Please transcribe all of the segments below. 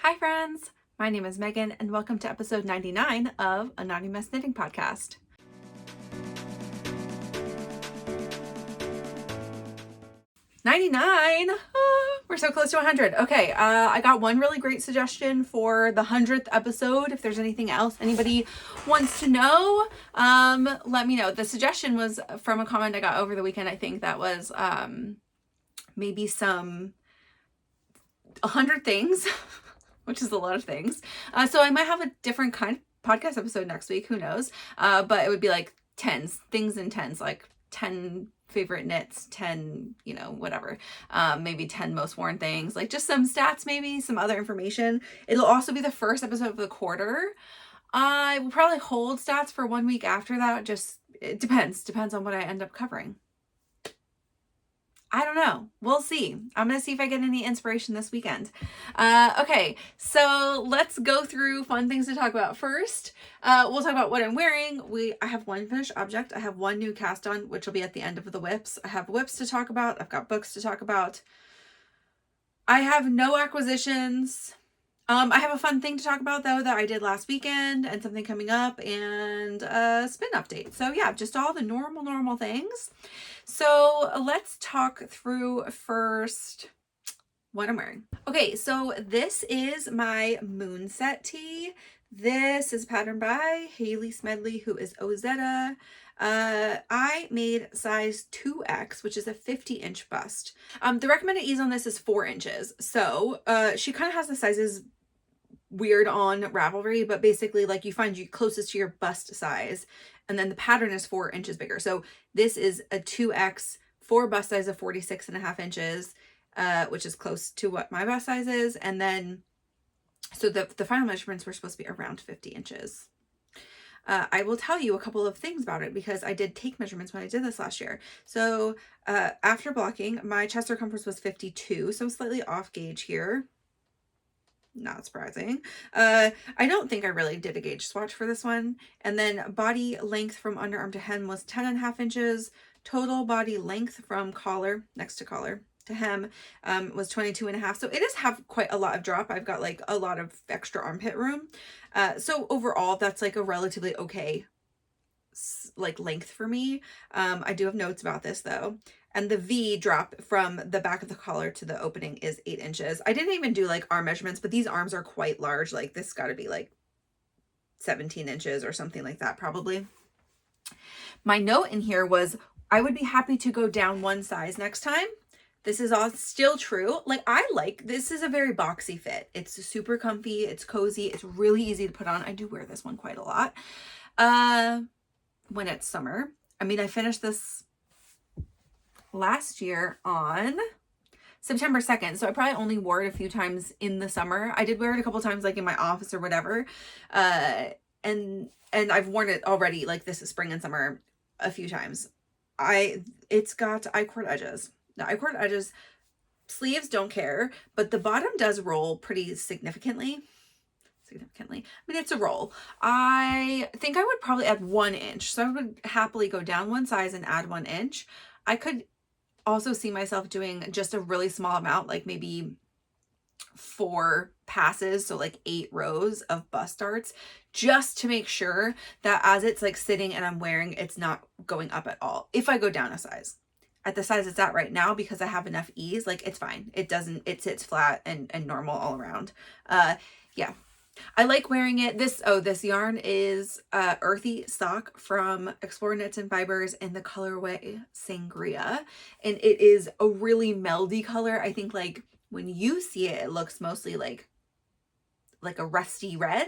Hi friends, my name is Megan and welcome to episode 99 of A Naughty Mess Knitting Podcast. 99! We're so close to 100. Okay, I got one really great suggestion for the 100th episode. If there's anything else anybody wants to know, let me know. The suggestion was from a comment I got over the weekend. I think that was maybe 100 things. Which is a lot of things. So I might have a different kind of podcast episode next week. Who knows? But it would be like things in tens, like 10 favorite knits, 10, whatever. Maybe 10 most worn things, like just some stats, maybe some other information. It'll also be the first episode of the quarter. I will probably hold stats for 1 week after that. It depends on what I end up covering. I don't know. We'll see. I'm going to see if I get any inspiration this weekend. Okay, so let's go through fun things to talk about first. We'll talk about what I'm wearing. I have one finished object. I have one new cast on, which will be at the end of the WIPs. I have WIPs to talk about. I've got books to talk about. I have no acquisitions. I have a fun thing to talk about though that I did last weekend and something coming up and a spin update. So yeah, just all the normal things. So let's talk through first what I'm wearing. Okay, so this is my Moonset tee. This is patterned by Haley Smedley, who is Ozetta. I made size 2X, which is a 50-inch bust. The recommended ease on this is 4 inches. So she kind of has the sizes weird on Ravelry, but basically like you find you closest to your bust size and then the pattern is 4 inches bigger. So this is a 2X for bust size of 46.5 inches, which is close to what my bust size is. And then, so the final measurements were supposed to be around 50 inches. I will tell you a couple of things about it because I did take measurements when I did this last year. So after blocking, my chest circumference was 52, so slightly off gauge here. Not surprising. I don't think I really did a gauge swatch for this one. And then body length from underarm to hem was 10.5 inches. Total body length from collar, next to collar, to hem was 22.5. So it does have quite a lot of drop. I've got like a lot of extra armpit room. So overall, that's like a relatively okay like length for me. I do have notes about this though. And the V drop from the back of the collar to the opening is 8 inches. I didn't even do like arm measurements, but these arms are quite large. Like this got to be like 17 inches or something like that probably. My note in here was I would be happy to go down one size next time. This is all still true. Like this is a very boxy fit. It's super comfy. It's cozy. It's really easy to put on. I do wear this one quite a lot. When it's summer. I mean, I finished this last year on September 2nd. So I probably only wore it a few times in the summer. I did wear it a couple times like in my office or whatever. And I've worn it already like this is spring and summer a few times. It's got I-cord edges. The I-cord edges, sleeves don't care, but the bottom does roll pretty significantly. I mean, it's a roll. I think I would probably add 1 inch. So I would happily go down one size and add 1 inch. I could also see myself doing just a really small amount, like maybe 4 passes. So like 8 rows of bust darts, just to make sure that as it's like sitting and I'm wearing, it's not going up at all. If I go down a size. At the size it's at right now, because I have enough ease, like it's fine. It sits flat and normal all around. Yeah. I like wearing it. This yarn is Earthy Sock from Explore Knits and Fibers in the colorway Sangria. And it is a really meldy color. I think like when you see it, it looks mostly like a rusty red.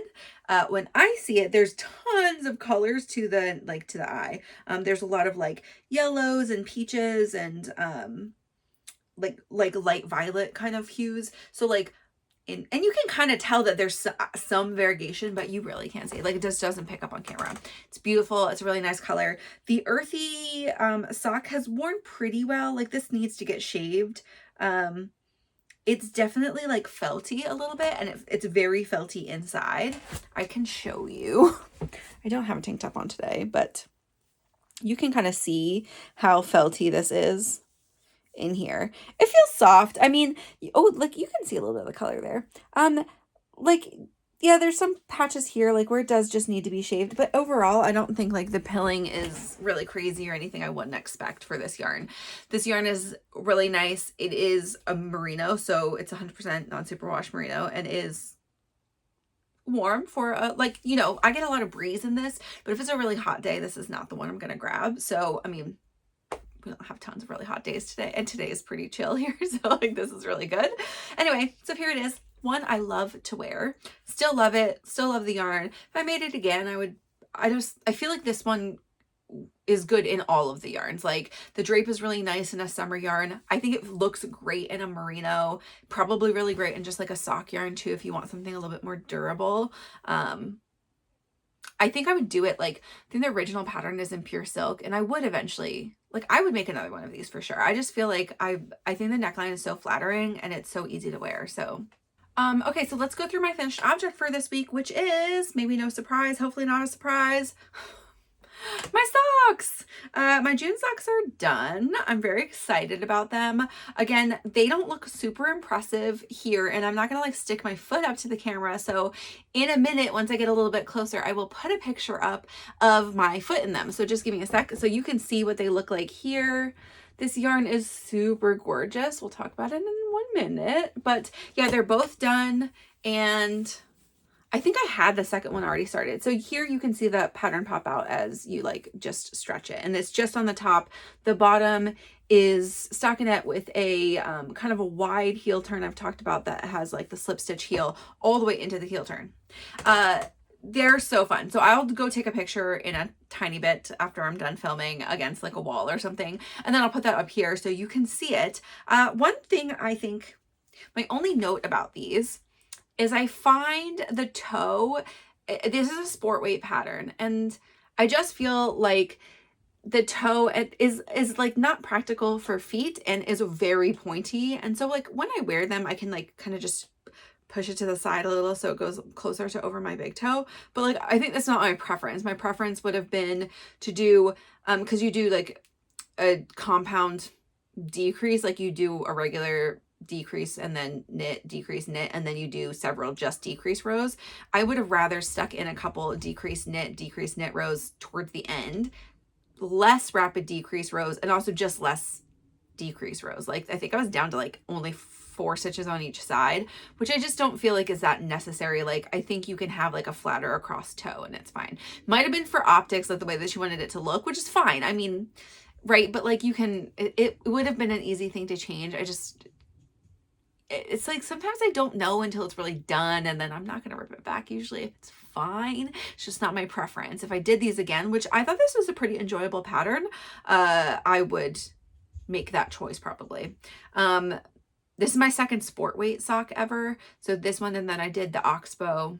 When I see it, there's tons of colors to the eye. There's a lot of like yellows and peaches and like light violet kind of hues. So like and you can kind of tell that there's some variegation, but you really can't see it. Like it just doesn't pick up on camera. It's beautiful. It's a really nice color. The Earthy sock has worn pretty well. Like this needs to get shaved. It's definitely like felty a little bit, and it's very felty inside. I can show you. I don't have a tank top on today, but you can kind of see how felty this is in here. It feels soft. I mean, oh, like you can see a little bit of the color there. like, yeah, there's some patches here, like, where it does just need to be shaved. But overall, I don't think, like, the pilling is really crazy or anything I wouldn't expect for this yarn. This yarn is really nice. It is a merino, so it's 100% non-superwash merino, and is warm for a, like, you know, I get a lot of breeze in this, but if it's a really hot day, this is not the one I'm gonna grab. So, I mean, we don't have tons of really hot days today, and today is pretty chill here, so like this is really good. Anyway, so here it is. One I love to wear. Still love it. Still love the yarn. If I made it again, I feel like this one is good in all of the yarns. Like, the drape is really nice in a summer yarn. I think it looks great in a merino, probably really great in just like a sock yarn too, if you want something a little bit more durable. I think I would do it, like, I think the original pattern is in pure silk, and I would eventually, like, I would make another one of these for sure. I just feel like I think the neckline is so flattering and it's so easy to wear. So okay, so let's go through my finished object for this week, which is, maybe no surprise, hopefully not a surprise, my socks. My June socks are done. I'm very excited about them. Again, they don't look super impressive here, and I'm not gonna like stick my foot up to the camera. So in a minute, once I get a little bit closer, I will put a picture up of my foot in them. So just give me a sec so you can see what they look like here. This yarn is super gorgeous. We'll talk about it in 1 minute, but yeah, they're both done, and I think I had the second one already started. So here you can see the pattern pop out as you like just stretch it. And it's just on the top. The bottom is stockinette with a kind of a wide heel turn. I've talked about that has like the slip stitch heel all the way into the heel turn. They're so fun. So I'll go take a picture in a tiny bit after I'm done filming against like a wall or something. And then I'll put that up here so you can see it. One thing I think, my only note about these is I find the toe, this is a sport weight pattern, and I just feel like the toe is like not practical for feet and is very pointy. And so like when I wear them, I can like kind of just push it to the side a little so it goes closer to over my big toe. But like, I think that's not my preference. My preference would have been to do, because you do like a compound decrease, like you do a regular decrease and then knit, decrease, knit, and then you do several just decrease rows. I would have rather stuck in a couple decrease, knit rows towards the end, less rapid decrease rows, and also just less decrease rows. Like, I think I was down to like only 4 stitches on each side, which I just don't feel like is that necessary. Like, I think you can have like a flatter across toe and it's fine. Might have been for optics, like the way that she wanted it to look, which is fine. I mean, right, but like you can, it would have been an easy thing to change. It's like sometimes I don't know until it's really done, and then I'm not going to rip it back usually if it's fine. It's just not my preference. If I did these again, which I thought this was a pretty enjoyable pattern, I would make that choice probably. This is my second sport weight sock ever. So this one, and then I did the Oxbow.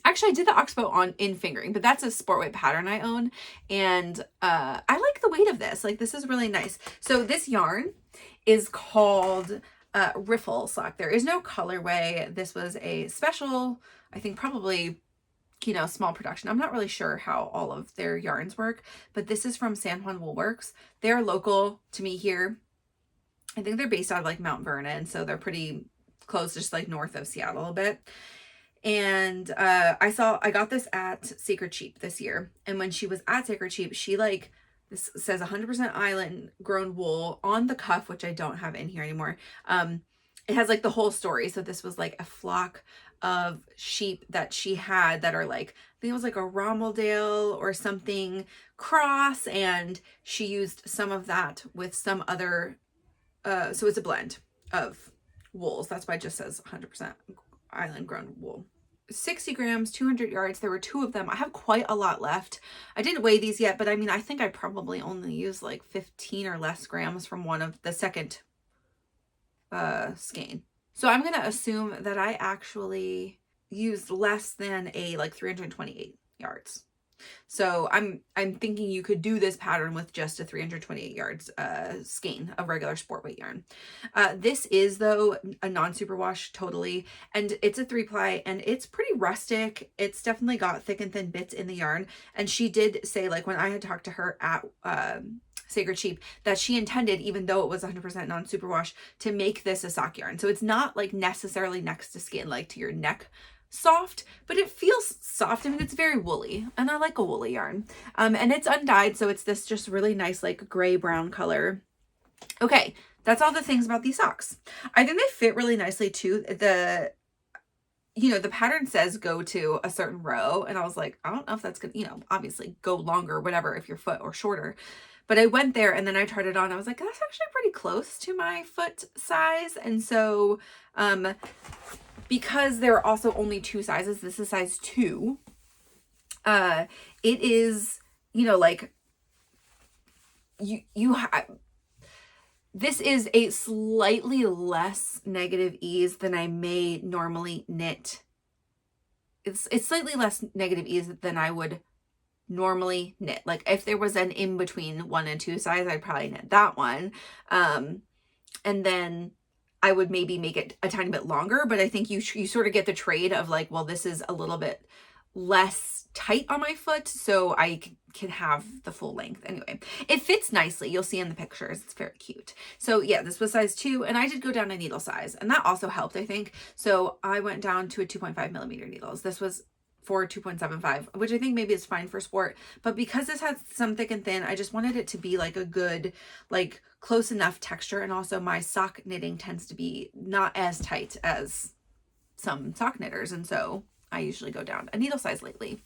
Actually, I did the Oxbow in fingering, but that's a sport weight pattern I own. And I like the weight of this. Like, this is really nice. So this yarn is called Riffle sock. There is no colorway. This was a special, I think probably, you know, small production. I'm not really sure how all of their yarns work, but this is from San Juan Woolworks. They're local to me here. I think they're based out of like Mount Vernon, so they're pretty close, just like north of Seattle a bit. And I got this at Sacred Sheep this year, and when she was at Sacred Sheep, she like, this says 100% island grown wool on the cuff, which I don't have in here anymore. It has like the whole story. So this was like a flock of sheep that she had that are like, I think it was like a Rommeldale or something cross. And she used some of that with some other, so it's a blend of wools. That's why it just says 100% island grown wool. 60 grams, 200 yards. There were 2 of them. I have quite a lot left. I didn't weigh these yet, but I mean, I think I probably only used like 15 or less grams from one of the second skein. So I'm going to assume that I actually used less than a like 328 yards. So I'm thinking you could do this pattern with just a 328 yards skein of regular sport weight yarn. This is though a non-superwash totally, and it's a 3-ply, and it's pretty rustic. It's definitely got thick and thin bits in the yarn. And she did say, like, when I had talked to her at Sacred Sheep, that she intended, even though it was 100% non-superwash, to make this a sock yarn. So it's not like necessarily next to skin, like to your neck soft, but it feels soft. I mean, it's very woolly, and I like a woolly yarn. And it's undyed, so it's this just really nice like gray brown color. Okay, that's all the things about these socks. I think they fit really nicely too. The pattern says go to a certain row, and I was like, I don't know if that's gonna, obviously go longer, whatever, if your foot or shorter. But I went there and then I tried it on. I was like, that's actually pretty close to my foot size. And so, because there are also only 2 sizes, this is size 2. It is, like this is a slightly less negative ease than I may normally knit. It's slightly less negative ease than I would normally knit. Like if there was an in between 1 and 2 size, I'd probably knit that one. And then I would maybe make it a tiny bit longer, but I think you sort of get the trade of like, well, this is a little bit less tight on my foot, so I can have the full length. Anyway, it fits nicely. You'll see in the pictures. It's very cute. So yeah, this was size 2, and I did go down a needle size, and that also helped, I think. So I went down to a 2.5 millimeter needles. This was for 2.75, which I think maybe is fine for sport, but because this has some thick and thin, I just wanted it to be like a good, like close enough texture. And also my sock knitting tends to be not as tight as some sock knitters, and so I usually go down a needle size lately,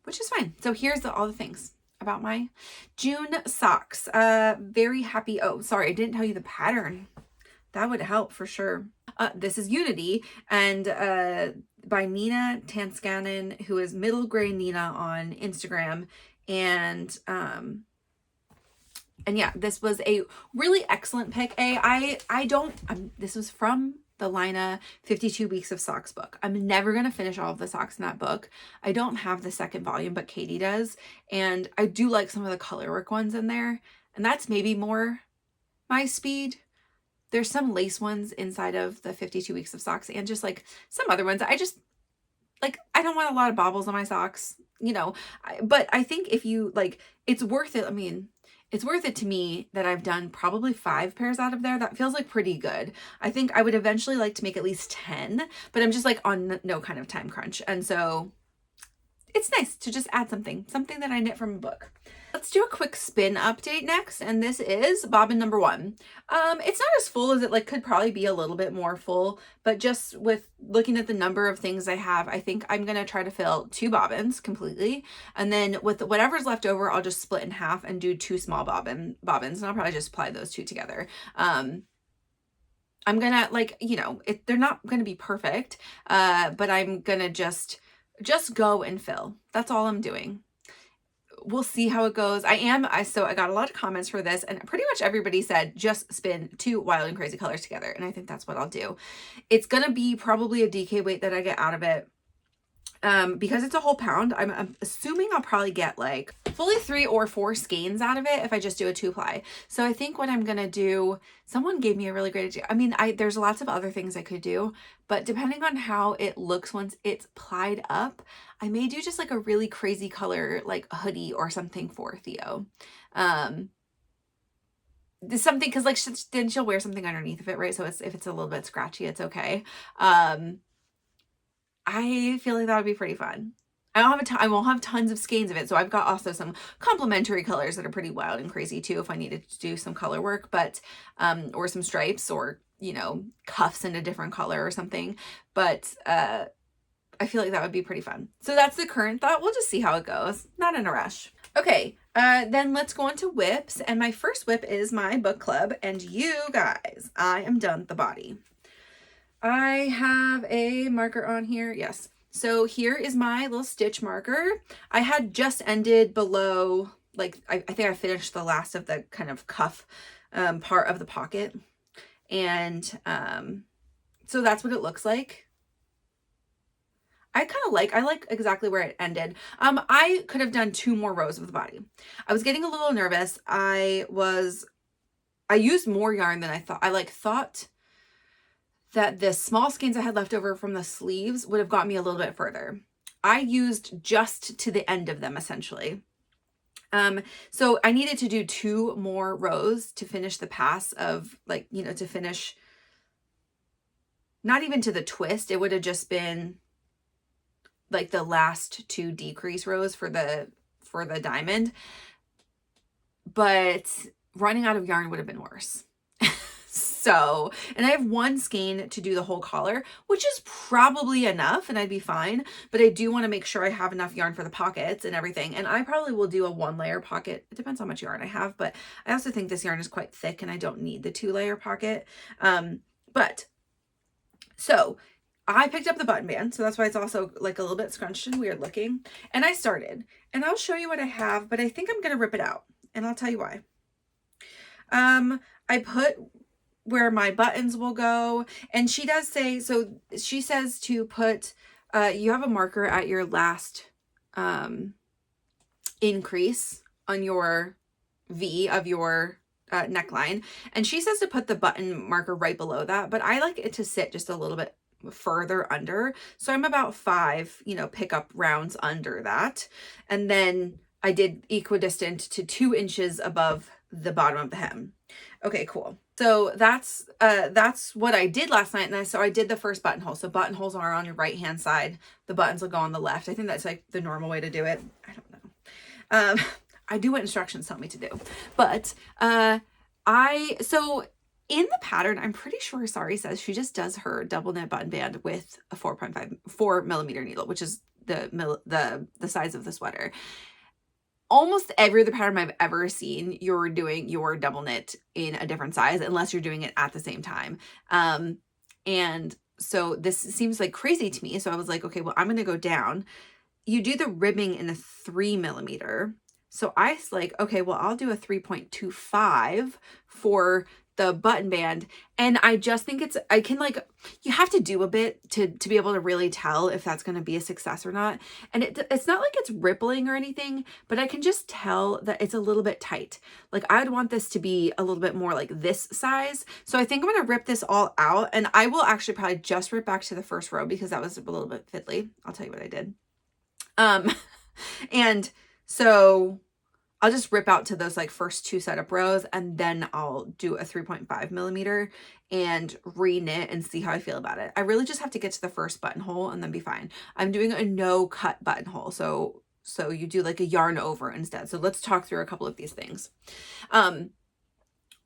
which is fine. So here's all the things about my June socks. Very happy. Oh, sorry, I didn't tell you the pattern. That would help for sure. This is Unity, and by Niina Tanskanen, who is Middle Gray Niina on Instagram. And yeah, this was a really excellent pick. This was from the Lina 52 Weeks of Socks book. I'm never going to finish all of the socks in that book. I don't have the second volume, but Katie does. And I do like some of the colorwork ones in there. And that's maybe more my speed. There's some lace ones inside of the 52 Weeks of Socks, and just like some other ones. I just like, I don't want a lot of baubles on my socks, but I think if you like, it's worth it. I mean, it's worth it to me that I've done probably 5 pairs out of there. That feels like pretty good. I think I would eventually like to make at least 10, but I'm just like on no kind of time crunch. And so it's nice to just add something that I knit from a book. Let's do a quick spin update next, and this is bobbin number 1. It's not as full as it like could probably be, a little bit more full, but just with looking at the number of things I have, I think I'm gonna try to fill 2 bobbins completely, and then with whatever's left over, I'll just split in half and do 2 small bobbins, and I'll probably just apply those 2 together. I'm gonna they're not gonna be perfect, but I'm gonna just go and fill. That's all I'm doing. We'll see how it goes. So I got a lot of comments for this, and pretty much everybody said just spin 2 wild and crazy colors together, and I think that's what I'll do. It's gonna be probably a DK weight that I get out of it. Because it's a whole pound, I'm assuming I'll probably get like fully 3 or 4 skeins out of it if I just do a 2-ply. So I think what I'm gonna do, someone gave me a really great idea. I mean, there's lots of other things I could do, but depending on how it looks once it's plied up, I may do just like a really crazy color, like a hoodie or something for Theo. Something, because like then she'll wear something underneath of it, right? So if it's a little bit scratchy, it's okay. I feel like that would be pretty fun. I won't have tons of skeins of it, so I've got also some complementary colors that are pretty wild and crazy too if I needed to do some color work, but or some stripes, or cuffs in a different color or something. But I feel like that would be pretty fun. So that's the current thought. We'll just see how it goes. Not in a rush. Okay, then let's go on to WIPs, and my first WIP is my book club, and you guys, I am done with the body. I have a marker on here. Yes. So here is my little stitch marker. I had just ended below, like, I think I finished the last of the kind of cuff part of the pocket. And so that's what it looks like. I like exactly where it ended. I could have done 2 more rows of the body. I was getting a little nervous. I used more yarn than I thought. I thought that the small skeins I had left over from the sleeves would have got me a little bit further. I used just to the end of them, essentially. So I needed to do 2 more rows to finish the pass of like, to finish, not even to the twist. It would have just been like the last 2 decrease rows for the diamond. But running out of yarn would have been worse. So, and I have 1 skein to do the whole collar, which is probably enough and I'd be fine. But I do want to make sure I have enough yarn for the pockets and everything. And I probably will do a 1-layer pocket. It depends how much yarn I have, but I also think this yarn is quite thick and I don't need the 2-layer pocket. So I picked up the button band. So that's why it's also like a little bit scrunched and weird looking. And I started, and I'll show you what I have, but I think I'm going to rip it out and I'll tell you why. I put where my buttons will go, and she does say, so she says to put, you have a marker at your last increase on your V of your neckline, and she says to put the button marker right below that, but I like it to sit just a little bit further under, so I'm about 5 pickup rounds under that, and then I did equidistant to 2 inches above the bottom of the hem. Okay, cool. So that's what I did last night. And so I did the first buttonhole. So buttonholes are on your right hand side. The buttons will go on the left. I think that's like the normal way to do it. I don't know. I do what instructions tell me to do. But so in the pattern, I'm pretty sure Sari says she just does her double knit button band with a 4 millimeter needle, which is the size of the sweater. Almost every other pattern I've ever seen, you're doing your double knit in a different size, unless you're doing it at the same time. And so this seems like crazy to me. So I was like, okay, well, I'm going to go down. You do the ribbing in a 3 millimeter. So I was like, okay, well, I'll do a 3.25 for the button band. And I just think you have to do a bit to be able to really tell if that's going to be a success or not. And it's not like it's rippling or anything, but I can just tell that it's a little bit tight. Like I would want this to be a little bit more like this size. So I think I'm going to rip this all out, and I will actually probably just rip back to the first row because that was a little bit fiddly. I'll tell you what I did. And so I'll just rip out to those like first 2 setup rows, and then I'll do a 3.5 millimeter and re-knit and see how I feel about it. I really just have to get to the first buttonhole and then be fine. I'm doing a no cut buttonhole. So you do like a yarn over instead. So let's talk through a couple of these things.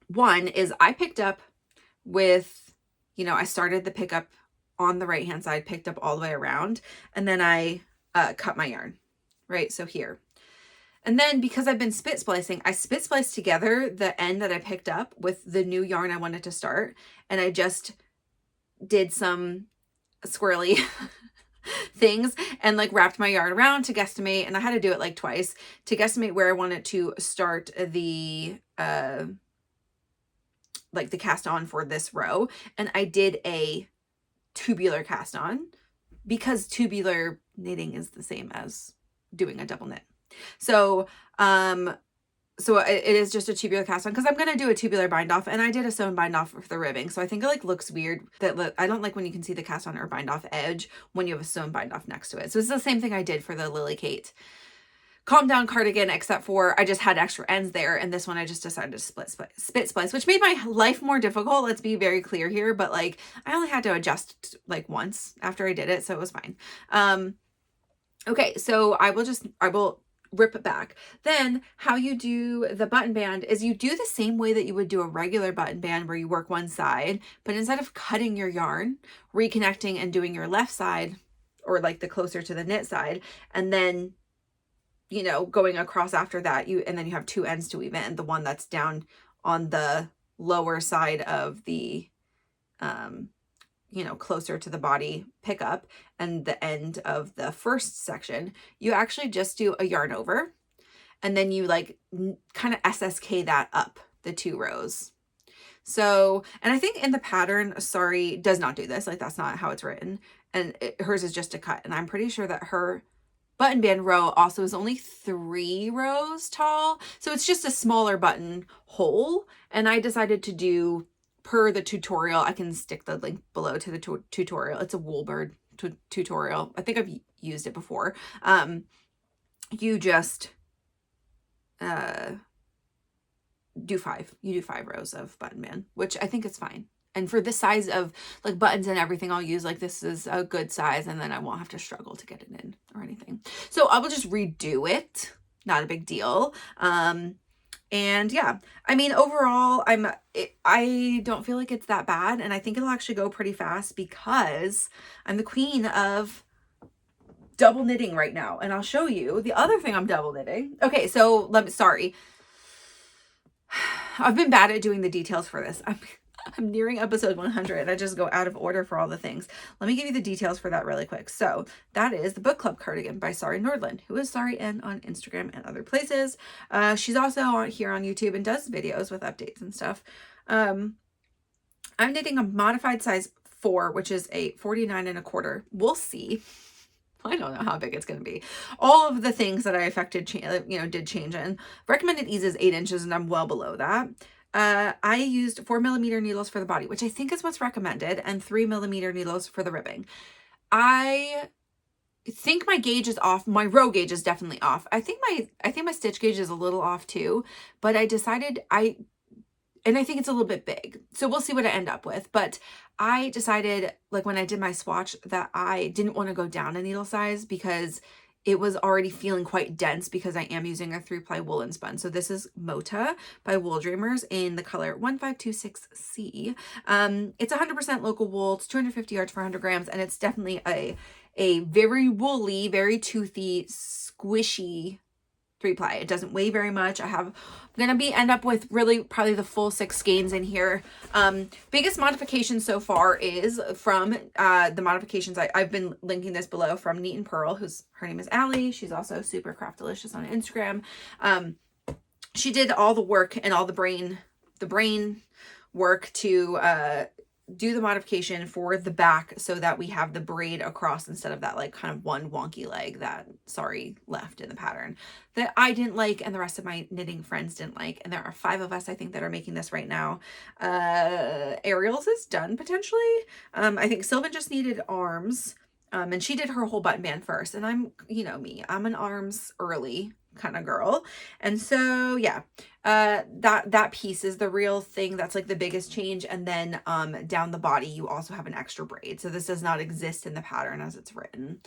One is I picked up with, I started the pickup on the right hand side, picked up all the way around, and then I cut my yarn, right? So here. And then because I've been spit splicing, I spit spliced together the end that I picked up with the new yarn I wanted to start. And I just did some squirrely things and like wrapped my yarn around to guesstimate. And I had to do it like twice to guesstimate where I wanted to start the like the cast on for this row. And I did a tubular cast on because tubular knitting is the same as doing a double knit. So, it is just a tubular cast on because I'm going to do a tubular bind off, and I did a sewn bind off for the ribbing. So I think it like looks weird that I don't like when you can see the cast on or bind off edge when you have a sewn bind off next to it. So it's the same thing I did for the Lily Kate Calm Down cardigan, except for I just had extra ends there. And this one, I just decided to spit splice, which made my life more difficult. Let's be very clear here. But like, I only had to adjust like once after I did it. So it was fine. Okay. So I will rip it back. Then how you do the button band is you do the same way that you would do a regular button band where you work one side, but instead of cutting your yarn, reconnecting and doing your left side or like the closer to the knit side, and then, going across after that, and then you have 2 ends to weave in, and the one that's down on the lower side of the, closer to the body pickup and the end of the first section, you actually just do a yarn over, and then you like kind of SSK that up the 2 rows. So, and I think in the pattern, Sari does not do this. Like that's not how it's written. And hers is just a cut. And I'm pretty sure that her button band row also is only 3 rows tall. So it's just a smaller button hole. And I decided to do per the tutorial. I can stick the link below to the tutorial. It's a Woolbird tutorial. I think I've used it before. You just do 5. You do 5 rows of button band, which I think is fine. And for this size of like buttons and everything I'll use, like this is a good size, and then I won't have to struggle to get it in or anything. So I will just redo it. Not a big deal. And yeah, I mean, overall, I don't feel like it's that bad. And I think it'll actually go pretty fast because I'm the queen of double knitting right now. And I'll show you the other thing I'm double knitting. Okay, so sorry. I've been bad at doing the details for this. I'm nearing episode 100 and I just go out of order for all the things. Let me give you the details for that really quick. So that is the book club cardigan by Sari Nordland, who is Sari N on Instagram and other places. She's also here on YouTube and does videos with updates and stuff. I'm knitting a modified size 4, which is a 49.25. We'll see. I don't know how big it's going to be. All of the things that I did change in. Recommended ease is 8 inches and I'm well below that. I used 4mm needles for the body, which I think is what's recommended, and 3mm needles for the ribbing. I think my gauge is off. My row gauge is definitely off. I think my stitch gauge is a little off too, but I decided and I think it's a little bit big. So we'll see what I end up with. But I decided, like when I did my swatch, that I didn't want to go down a needle size because it was already feeling quite dense because I am using a 3-ply woolen spun. So this is Mota by Wool Dreamers in the color 1526C. It's 100% local wool. It's 250 yards for 100 grams. And it's definitely a very woolly, very toothy, squishy 3-ply. It doesn't weigh very much. I'm gonna end up with really probably the full 6 skeins in here. Biggest modification so far is from the modifications. I've been linking this below from Neat and Pearl, her name is Allie. She's also super craft delicious on Instagram. She did all the work and all the brain work to do the modification for the back so that we have the braid across instead of that like kind of one wonky leg that Sari left in the pattern that I didn't like and the rest of my knitting friends didn't like. And there are 5 of us, I think, that are making this right now. Ariel's is done potentially. I think Sylvan just needed arms. And she did her whole button band first. And I'm, me, I'm an arms early kind of girl. And so, yeah, that piece is the real thing. That's like the biggest change. And then, down the body, you also have an extra braid. So this does not exist in the pattern as it's written.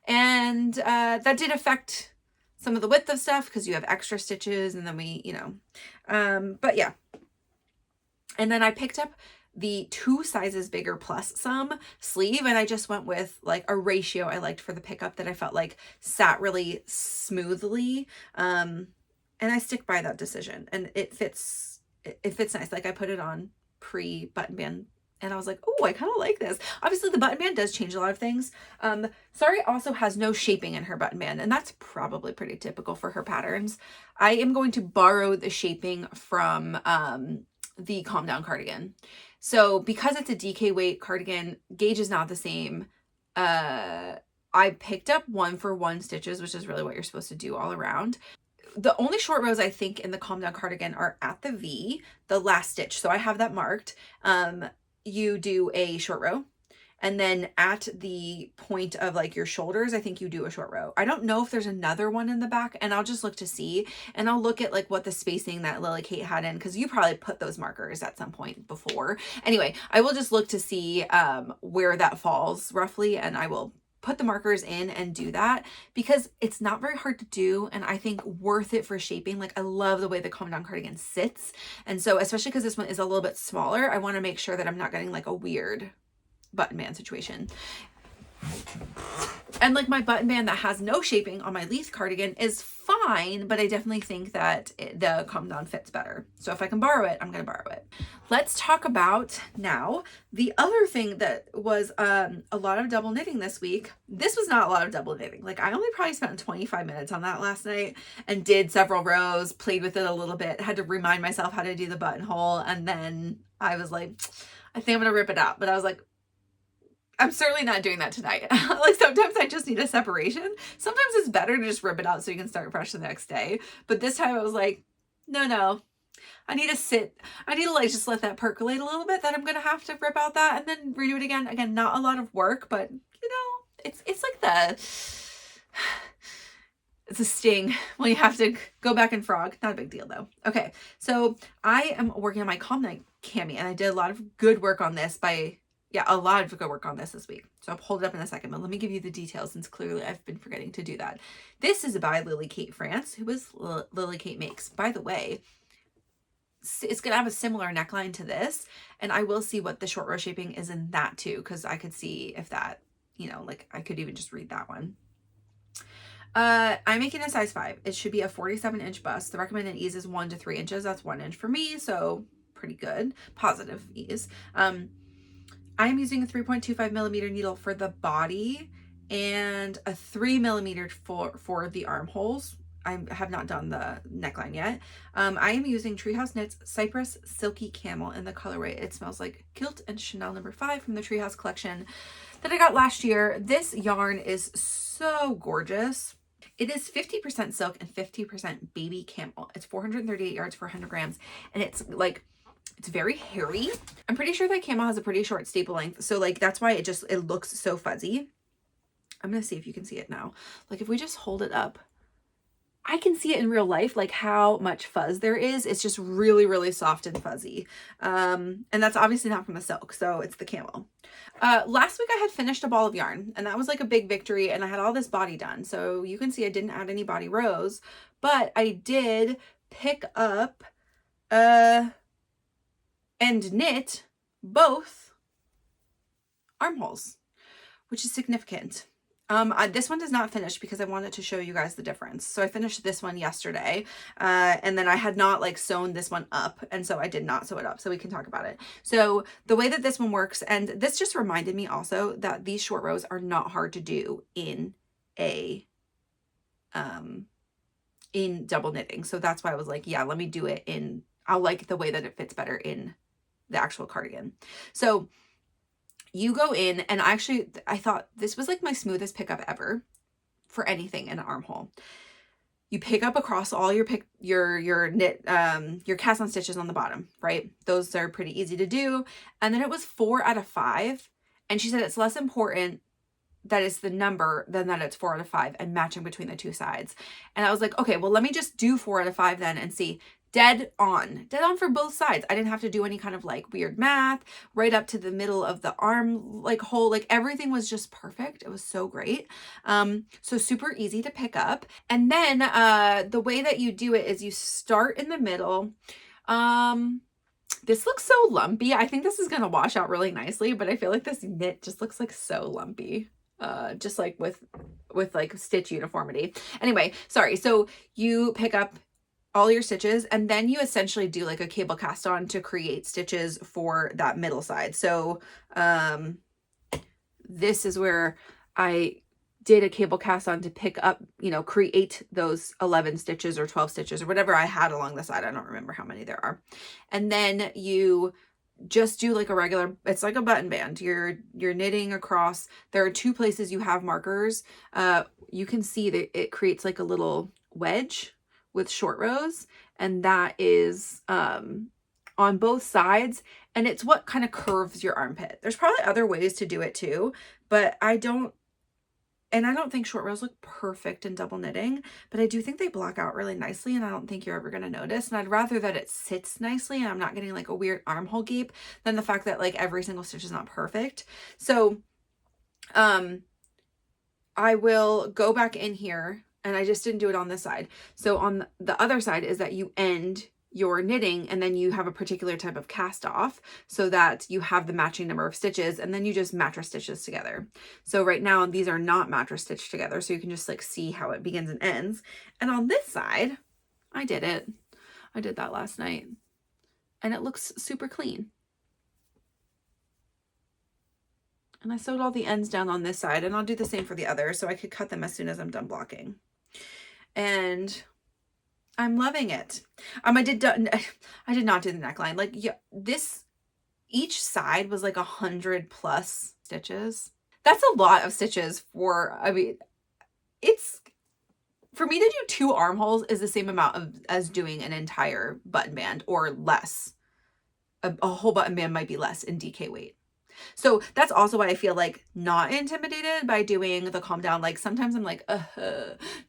And, that did affect some of the width of stuff because you have extra stitches and then but yeah. And then I picked up the 2 sizes bigger plus some sleeve, and I just went with like a ratio I liked for the pickup that I felt like sat really smoothly, and I stick by that decision, and it fits nice. Like I put it on pre button band and I was like, oh, I kind of like this. Obviously the button band does change a lot of things. Sari also has no shaping in her button band, and that's probably pretty typical for her patterns. I am going to borrow the shaping from the Calm Down cardigan. So because it's a DK weight cardigan, gauge is not the same. I picked up 1-for-1 stitches, which is really what you're supposed to do all around. The only short rows I think in the Calm Down cardigan are at the V, the last stitch. So I have that marked. You do a short row, and then at the point of like your shoulders, I think you do a short row. I don't know if there's another one in the back, and I'll just look to see, and I'll look at like what the spacing that Lily Kate had in, because you probably put those markers at some point before. Anyway, I will just look to see where that falls roughly, and I will put the markers in and do that because it's not very hard to do, and I think worth it for shaping. Like I love the way the Calm Down cardigan sits, and so especially because this one is a little bit smaller, I want to make sure that I'm not getting like a weird button band situation. And like my button band that has no shaping on my Leith cardigan is fine, but I definitely think that the Calm Down fits better. So if I can borrow it, I'm going to borrow it. Let's talk about now the other thing that was a lot of double knitting this week. This was not a lot of double knitting. Like I only probably spent 25 minutes on that last night and did several rows, played with it a little bit, had to remind myself how to do the buttonhole. And then I was like, I think I'm going to rip it out. But I was like, I'm certainly not doing that tonight. Like sometimes I just need a separation. Sometimes it's better to just rip it out so you can start fresh the next day. But this time I was like, no. I need to sit. I need to like just let that percolate a little bit. Then I'm going to have to rip out that and then redo it again. Again, not a lot of work, but it's like it's a sting when you have to go back and frog. Not a big deal though. Okay, so I am working on my Calm Night cami, and I did a lot of good work on this a lot of good work on this week. So I'll hold it up in a second, but let me give you the details since clearly I've been forgetting to do that. This is by Lily Kate France, who is Lily Kate Makes. By the way, it's going to have a similar neckline to this, and I will see what the short row shaping is in that too, because I could see if that, you know, like I could even just read that one. I'm making a size 5. It should be a 47-inch bust. The recommended ease is 1 to 3 inches. That's 1 inch for me, so pretty good. Positive ease. I'm using a 3.25 millimeter needle for the body and a 3 millimeter for the armholes. I have not done the neckline yet. I am using Treehouse Knits Cypress Silky Camel in the colorway It Smells Like Kilt and Chanel No. 5 from the Treehouse collection that I got last year. This yarn is so gorgeous. It is 50% silk and 50% baby camel. It's 438 yards for 100 grams, and it's like, it's very hairy. I'm pretty sure that camel has a pretty short staple length, so like that's why it looks so fuzzy. I'm gonna see if you can see it now. Like if we just hold it up, I can see it in real life, like how much fuzz there is. It's just really, really soft and fuzzy. And that's obviously not from the silk, so it's the camel. Last week I had finished a ball of yarn, and that was like a big victory, and I had all this body done. So you can see I didn't add any body rows, but I did pick up and knit both armholes, which is significant. This one does not finish because I wanted to show you guys the difference. So I finished this one yesterday, and then I had not like sewn this one up, and so I did not sew it up, so we can talk about it. So the way that this one works, and this just reminded me also that these short rows are not hard to do in double knitting. So that's why I was like, yeah, let me do it I'll like the way that it fits better in the actual cardigan. So you go in, and I thought this was like my smoothest pickup ever for anything in an armhole. You pick up across all your cast on stitches on the bottom, right? Those are pretty easy to do. And then it was 4 out of 5. And she said it's less important that it's the number than that it's 4 out of 5 and matching between the two sides. And I was like, okay, well, let me just do 4 out of 5 then and see. Dead on for both sides. I didn't have to do any kind of like weird math right up to the middle of the arm like hole. Like everything was just perfect. It was so great. So super easy to pick up. And then the way that you do it is you start in the middle. This looks so lumpy. I think this is gonna wash out really nicely, but I feel like this knit just looks like so lumpy. Just like with like stitch uniformity. Anyway, sorry. So you pick up all your stitches, and then you essentially do like a cable cast on to create stitches for that middle side. So this is where I did a cable cast on to pick up, you know, create those 11 stitches or 12 stitches or whatever I had along the side. I don't remember how many there are. And then you just do like a regular, it's like a button band. You're knitting across. There are 2 places you have markers. You can see that it creates like a little wedge with short rows, and that is on both sides, and it's what kind of curves your armpit. There's probably other ways to do it too, but I don't think short rows look perfect in double knitting, but I do think they block out really nicely, and I don't think you're ever going to notice. And I'd rather that it sits nicely and I'm not getting like a weird armhole gape than the fact that like every single stitch is not perfect. So I will go back in here, and I just didn't do it on this side. So on the other side is that you end your knitting, and then you have a particular type of cast off so that you have the matching number of stitches, and then you just mattress stitches together. So right now these are not mattress stitched together, so you can just like see how it begins and ends. And on this side, I did that last night, and it looks super clean. And I sewed all the ends down on this side, and I'll do the same for the other so I could cut them as soon as I'm done blocking. And I'm loving it. I did not do the neckline. Like, yeah, each side was like 100+ stitches. That's a lot of stitches for, I mean, it's, for me to do 2 armholes is the same amount as doing an entire button band or less. A whole button band might be less in DK weight. So that's also why I feel like not intimidated by doing the calm down. Like sometimes I'm like,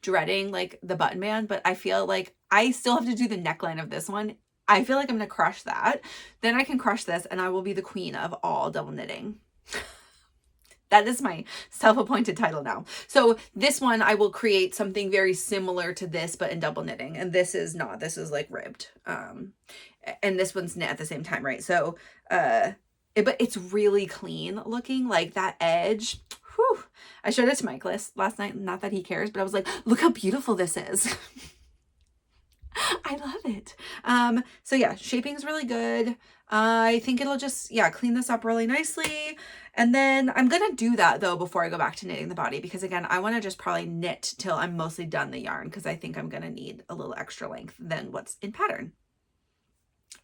dreading like the button band, but I feel like I still have to do the neckline of this one. I feel like I'm going to crush that. Then I can crush this and I will be the queen of all double knitting. That is my self-appointed title now. So this one, I will create something very similar to this, but in double knitting. And this is not, this is like ribbed. And this one's knit at the same time, right? So, but it's really clean looking, like that edge. Whew. I showed it to Mike last night. Not that he cares, but I was like, look how beautiful this is. I love it. So yeah, shaping is really good. I think it'll just, yeah, clean this up really nicely. And then I'm going to do that though, before I go back to knitting the body, because again, I want to just probably knit till I'm mostly done the yarn, because I think I'm going to need a little extra length than what's in pattern.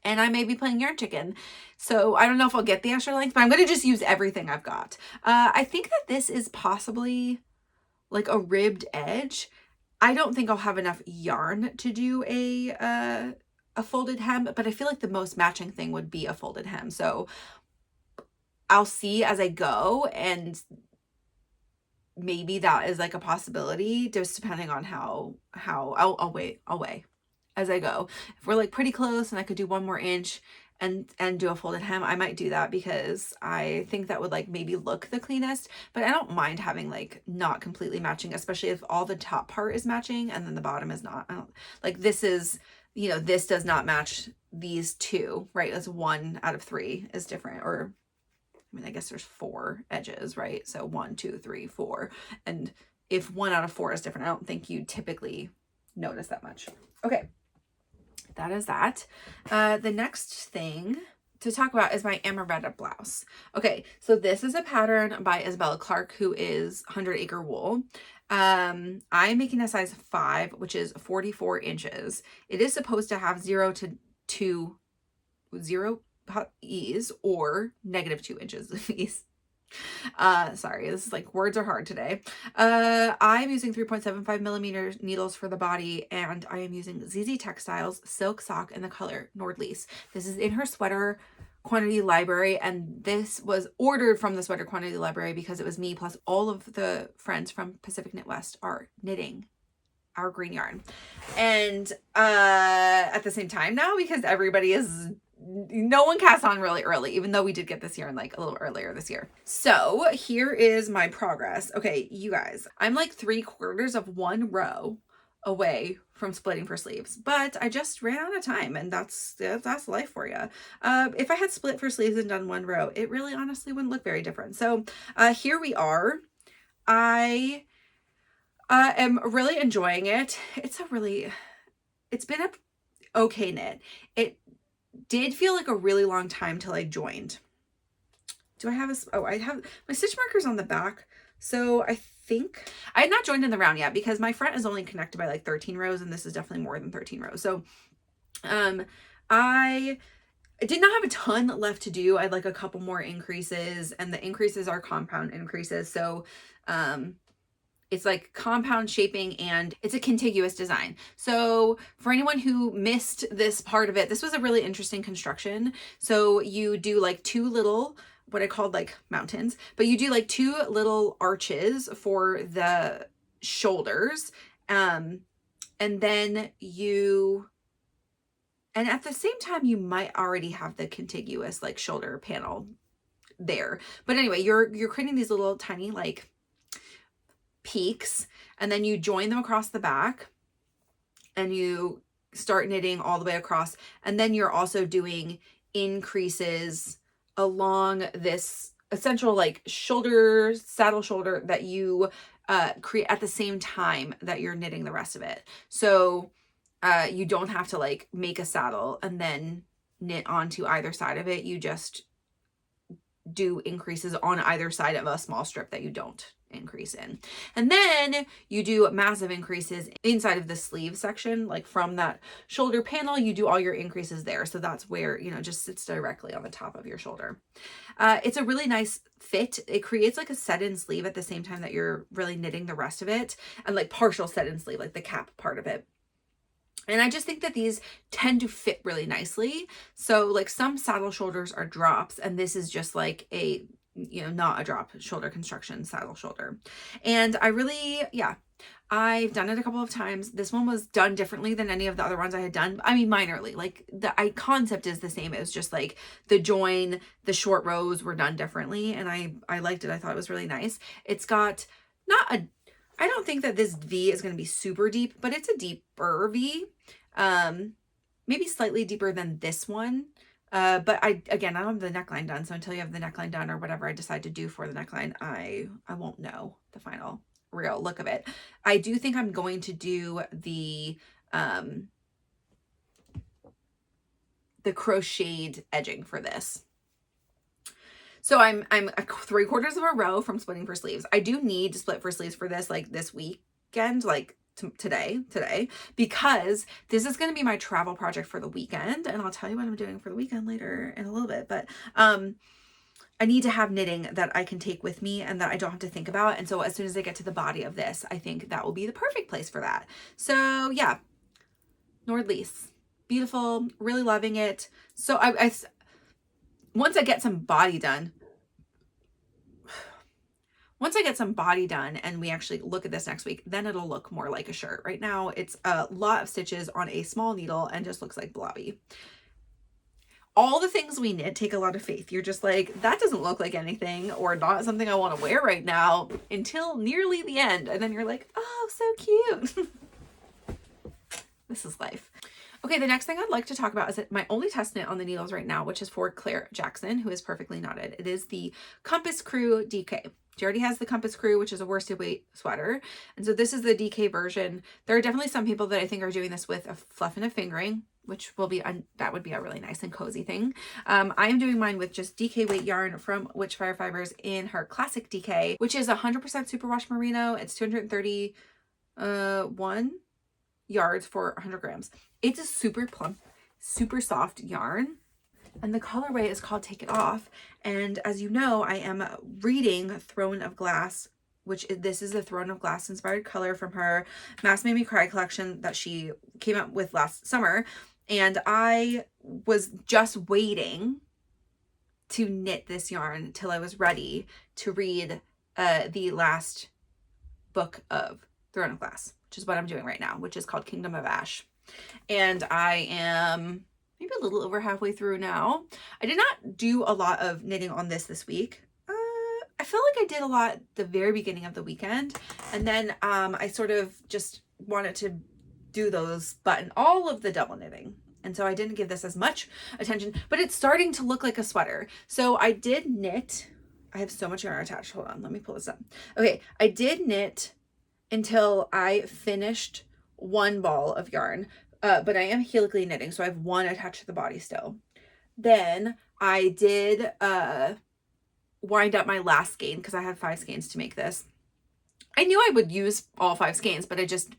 And I may be playing yarn chicken. So I don't know if I'll get the extra length, but I'm going to just use everything I've got. I think that this is possibly like a ribbed edge. I don't think I'll have enough yarn to do a folded hem, but I feel like the most matching thing would be a folded hem. So I'll see as I go, and maybe that is like a possibility, just depending on how I'll weigh as I go. If we're like pretty close and I could do 1 more inch and do a folded hem, I might do that, because I think that would like maybe look the cleanest. But I don't mind having like not completely matching, especially if all the top part is matching and then the bottom is not. I don't like, this is, you know, this does not match these two, right? That's 1 out of 3 is different. Or I mean, I guess there's 4 edges, right? So 1, 2, 3, 4. And if 1 out of 4 is different, I don't think you typically notice that much. Okay. That is that. The next thing to talk about is my Amoretta Blouse. Okay, so this is a pattern by Isabella Clarke, who is 100 Acre Wool. I'm making a size 5, which is 44 inches. It is supposed to have 0 to 0 ease or -2 inches of ease. Sorry, this is like, words are hard today. I'm using 3.75 millimeter needles for the body, and I am using ZZ Textiles Silk Sock in the color Nordlease. This is in her sweater quantity library, and this was ordered from the sweater quantity library because it was me plus all of the friends from Pacific Knit West are knitting our green yarn. And at the same time now, because everybody is, no one casts on really early, even though we did get this yarn like a little earlier this year. So here is my progress. Okay, you guys, I'm like 3/4 of 1 row away from splitting for sleeves, but I just ran out of time, and that's life for you. If I had split for sleeves and done 1 row, it really honestly wouldn't look very different. So here we are. I am really enjoying it. It's been a okay knit. It did feel like a really long time till I joined. Do I have I have my stitch markers on the back. So I think I had not joined in the round yet, because my front is only connected by like 13 rows, and this is definitely more than 13 rows. So I did not have a ton left to do. I had like a couple more increases, and the increases are compound increases. So it's like compound shaping, and it's a contiguous design. So for anyone who missed this part of it, this was a really interesting construction. So you do like 2 little, what I called like mountains, but you do like 2 little arches for the shoulders. And then and at the same time, you might already have the contiguous like shoulder panel there. But anyway, you're creating these little tiny like peaks, and then you join them across the back, and you start knitting all the way across, and then you're also doing increases along this essential like shoulder, saddle shoulder, that you create at the same time that you're knitting the rest of it. So you don't have to like make a saddle and then knit onto either side of it. You just do increases on either side of a small strip that you don't increase in. And then you do massive increases inside of the sleeve section, like from that shoulder panel, you do all your increases there. So that's where, you know, just sits directly on the top of your shoulder. It's a really nice fit. It creates like a set-in sleeve at the same time that you're really knitting the rest of it, and like partial set-in sleeve, like the cap part of it. And I just think that these tend to fit really nicely. So like some saddle shoulders are drops, and this is just like a, you know, not a drop shoulder construction saddle shoulder. And I really, yeah, I've done it a couple of times. This one was done differently than any of the other ones I had done. I mean, minorly, like the concept is the same. It was just like the join, the short rows were done differently. And I liked it. I thought it was really nice. It's got not a, I don't think that this V is going to be super deep, but it's a deeper V. Maybe slightly deeper than this one. But I don't have the neckline done. So until you have the neckline done or whatever I decide to do for the neckline, I won't know the final real look of it. I do think I'm going to do the crocheted edging for this. So I'm 3/4 of a row from splitting for sleeves. I do need to split for sleeves for this, like this weekend, like today, because this is going to be my travel project for the weekend. And I'll tell you what I'm doing for the weekend later in a little bit, but, I need to have knitting that I can take with me and that I don't have to think about. And so as soon as I get to the body of this, I think that will be the perfect place for that. So yeah, Nordlease, beautiful, really loving it. So once I get some body done, and we actually look at this next week, then it'll look more like a shirt. Right now, it's a lot of stitches on a small needle and just looks like blobby. All the things we knit take a lot of faith. You're just like, that doesn't look like anything or not something I want to wear right now until nearly the end. And then you're like, oh, so cute. This is life. Okay, the next thing I'd like to talk about is my only test knit on the needles right now, which is for Claire Jackson, who is perfectly knotted. It is the Compass Crew DK. She already has the Compass Crew, which is a worsted weight sweater. And so this is the DK version. There are definitely some people that I think are doing this with a fluff and a fingering, which will be, that would be a really nice and cozy thing. I am doing mine with just DK weight yarn from Witchfire Fibers in her Classic DK, which is 100% superwash merino. It's 231 yards for 100 grams. It's a super plump, super soft yarn. And the colorway is called Take It Off. And as you know, I am reading Throne of Glass, this is the Throne of Glass inspired color from her Mask Made Me Cry collection that she came up with last summer. And I was just waiting to knit this yarn till I was ready to read the last book of Throne of Glass, which is what I'm doing right now, which is called Kingdom of Ash. And I am maybe a little over halfway through now. I did not do a lot of knitting on this week. I felt like I did a lot at the very beginning of the weekend. And then I sort of just wanted to do all of the double knitting. And so I didn't give this as much attention, but it's starting to look like a sweater. So I did knit. I have so much yarn attached. Hold on, let me pull this up. Okay, I did knit until I finished one ball of yarn. But I am helically knitting, so I have one attached to the body still. Then I did wind up my last skein because I had 5 skeins to make this. I knew I would use all 5 skeins, but I just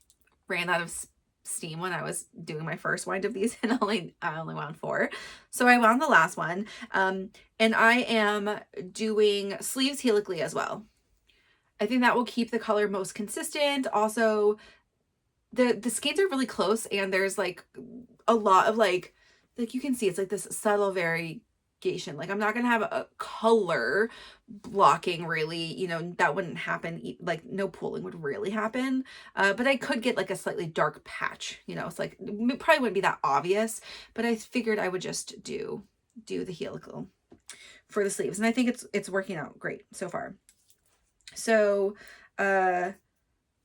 ran out of steam when I was doing my first wind of these, and I only wound 4. So I wound the last one. And I am doing sleeves helically as well. I think that will keep the color most consistent. Also, the skeins are really close, and there's like a lot of like you can see it's like this subtle variegation. Like I'm not gonna have a color blocking really, you know, that wouldn't happen. Like no pooling would really happen, but I could get like a slightly dark patch, you know. It's like it probably wouldn't be that obvious, but I figured I would just do the helical for the sleeves, and I think it's working out great so far. So I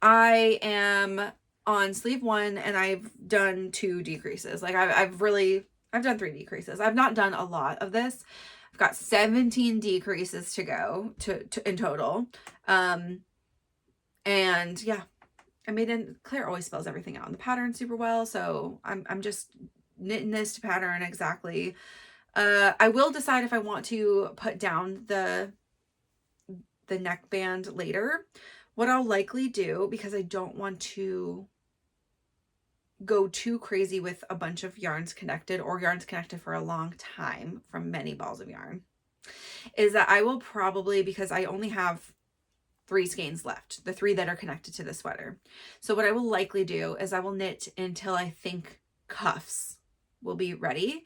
am on sleeve 1, and I've done 2 decreases. Like I've done 3 decreases. I've not done a lot of this. I've got 17 decreases to go to in total. And yeah, Claire always spells everything out in the pattern super well. So I'm just knitting this to pattern exactly. I will decide if I want to put down the neckband later. What I'll likely do, because I don't want to go too crazy with a bunch of yarns connected or yarns connected for a long time from many balls of yarn, is that I will probably, because I only have 3 skeins left, the 3 that are connected to the sweater. So what I will likely do is I will knit until I think cuffs will be ready.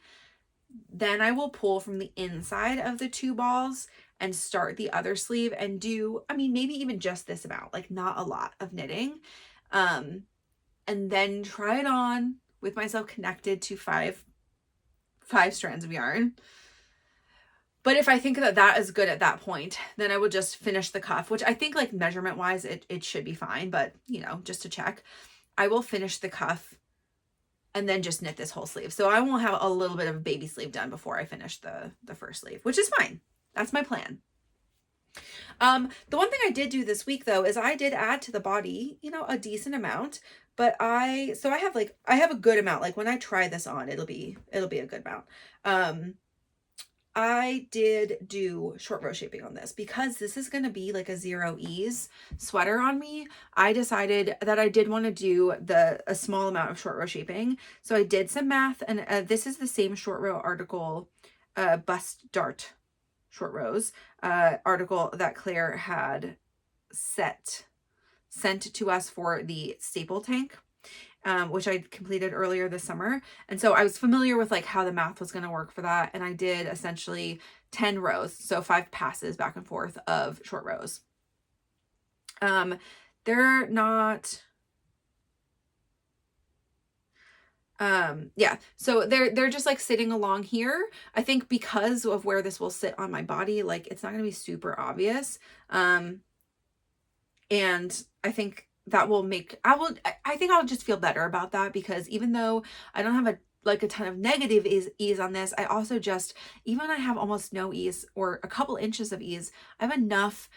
Then I will pull from the inside of the 2 balls and start the other sleeve and do, I mean, maybe even just this amount, like not a lot of knitting. And then try it on with myself connected to five strands of yarn. But if I think that that is good at that point, then I will just finish the cuff, which I think like measurement wise, it should be fine. But you know, just to check, I will finish the cuff and then just knit this whole sleeve. So I won't have a little bit of a baby sleeve done before I finish the first sleeve, which is fine. That's my plan. The one thing I did do this week though, is I did add to the body, you know, a decent amount, but I have a good amount. Like when I try this on, it'll be a good amount. I did do short row shaping on this because this is going to be like a 0 ease sweater on me. I decided that I did want to do a small amount of short row shaping. So I did some math, and this is the same short row article, bust dart short rows article that Claire had sent to us for the staple tank. Which I completed earlier this summer. And so I was familiar with like how the math was going to work for that. And I did essentially 10 rows. So 5 passes back and forth of short rows. They're not, yeah. So they're just like sitting along here. I think because of where this will sit on my body, like it's not going to be super obvious. And I think that will make, I think I'll just feel better about that, because even though I don't have a ton of negative ease on this, I also just, even when I have almost no ease or a couple inches of ease, I have enough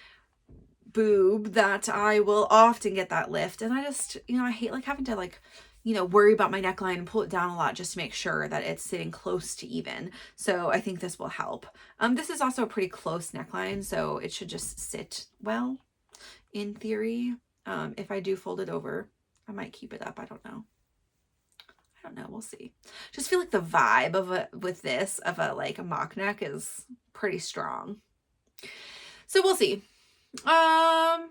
boob that I will often get that lift. And I just, you know, I hate like having to like, you know, worry about my neckline and pull it down a lot just to make sure that it's sitting close to even. So I think this will help. This is also a pretty close neckline, so it should just sit well in theory. If I do fold it over, I might keep it up. I don't know. We'll see. Just feel like the vibe of with this of a like a mock neck is pretty strong. So we'll see. I'm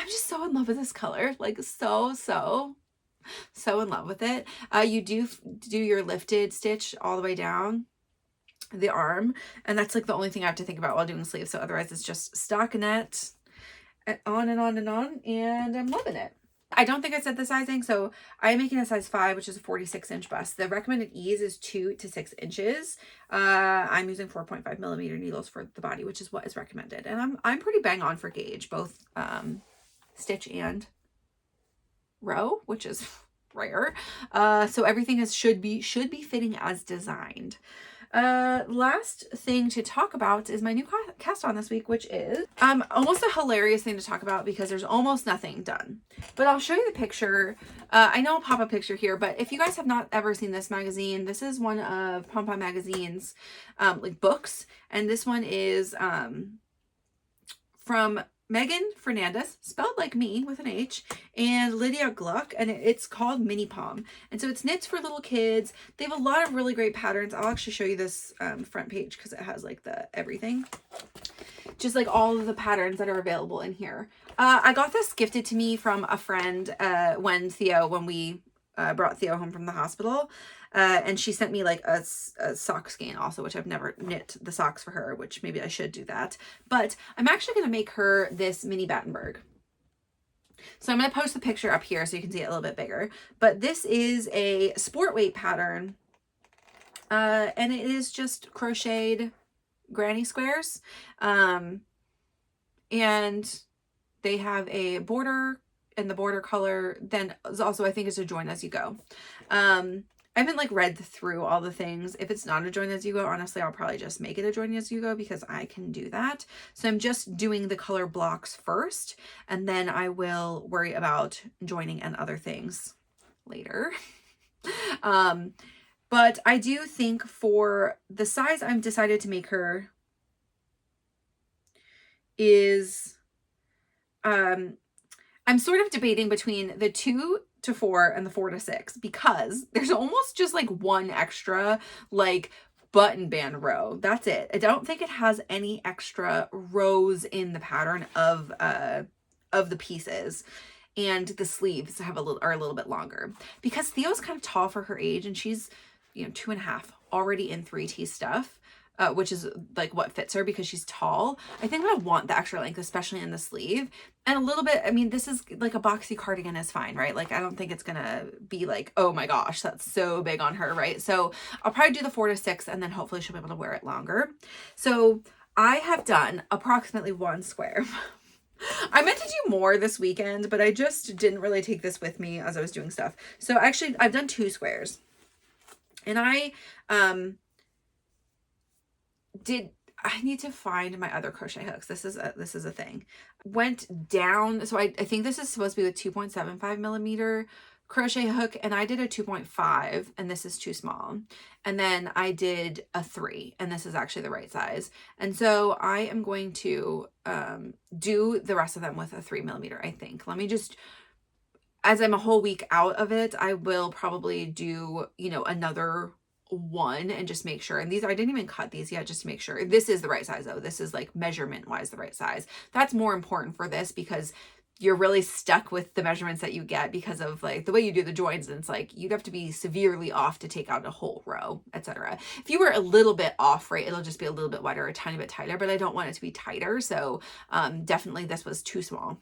just so in love with this color. Like so in love with it. You do your lifted stitch all the way down the arm, and that's like the only thing I have to think about while doing sleeves. So otherwise it's just stockinette. On and on and on, and I'm loving it. I don't think I said the sizing, so I'm making a size 5, which is a 46-inch bust. The recommended ease is 2 to 6 inches. I'm using 4.5 millimeter needles for the body, which is what is recommended, and I'm pretty bang on for gauge, both stitch and row, which is rare. So everything should be fitting as designed. Last thing to talk about is my new cast on this week, which is almost a hilarious thing to talk about because there's almost nothing done. But I'll show you the picture. I know I'll pop a picture here, but if you guys have not ever seen this magazine, this is one of Pom Pom Magazine's like books, and this one is from Megan Fernandez, spelled like me with an H, and Lydia Gluck, and it's called Mini Pom. And so it's knits for little kids. They have a lot of really great patterns. I'll actually show you this front page because it has like the everything. Just like all of the patterns that are available in here. I got this gifted to me from a friend when we brought Theo home from the hospital. And she sent me like a sock skein also, which I've never knit the socks for her, which maybe I should do that. But I'm actually going to make her this mini Battenberg. So I'm going to post the picture up here so you can see it a little bit bigger. But this is a sport weight pattern. And it is just crocheted granny squares. And they have a border, and the border color then is also, I think, is a join as you go. I haven't like read through all the things. If it's not a join as you go, honestly, I'll probably just make it a join as you go because I can do that. So I'm just doing the color blocks first, and then I will worry about joining and other things later. But I do think for the size I'm decided to make her is, I'm sort of debating between the 2 to 4 and the 4 to 6 because there's almost just like one extra like button band row. That's it. I don't think it has any extra rows in the pattern of the pieces. And the sleeves are a little bit longer because Theo's kind of tall for her age, and she's, you know, 2.5, already in 3T stuff, which is like what fits her because she's tall. I think I want the extra length, especially in the sleeve, and a little bit. I mean, this is like a boxy cardigan is fine, right? Like, I don't think it's gonna be like, oh my gosh, that's so big on her, right? So I'll probably do the 4 to 6, and then hopefully she'll be able to wear it longer. So I have done approximately 1 square. I meant to do more this weekend, but I just didn't really take this with me as I was doing stuff. So actually, I've done 2 squares. And I need to find my other crochet hooks. This is a thing. Went down, so I think this is supposed to be a 2.75 millimeter crochet hook, and I did a 2.5, and this is too small. And then I did a 3, and this is actually the right size. And so I am going to do the rest of them with a 3 millimeter, I think. Let me just, as I'm a whole week out of it, I will probably do, you know, another one and just make sure. And these, I didn't even cut these yet, just to make sure this is the right size though. This is like measurement wise the right size. That's more important for this because you're really stuck with the measurements that you get because of like the way you do the joins, and it's like you'd have to be severely off to take out a whole row, etc. If you were a little bit off, right, it'll just be a little bit wider, a tiny bit tighter, but I don't want it to be tighter. So definitely this was too small.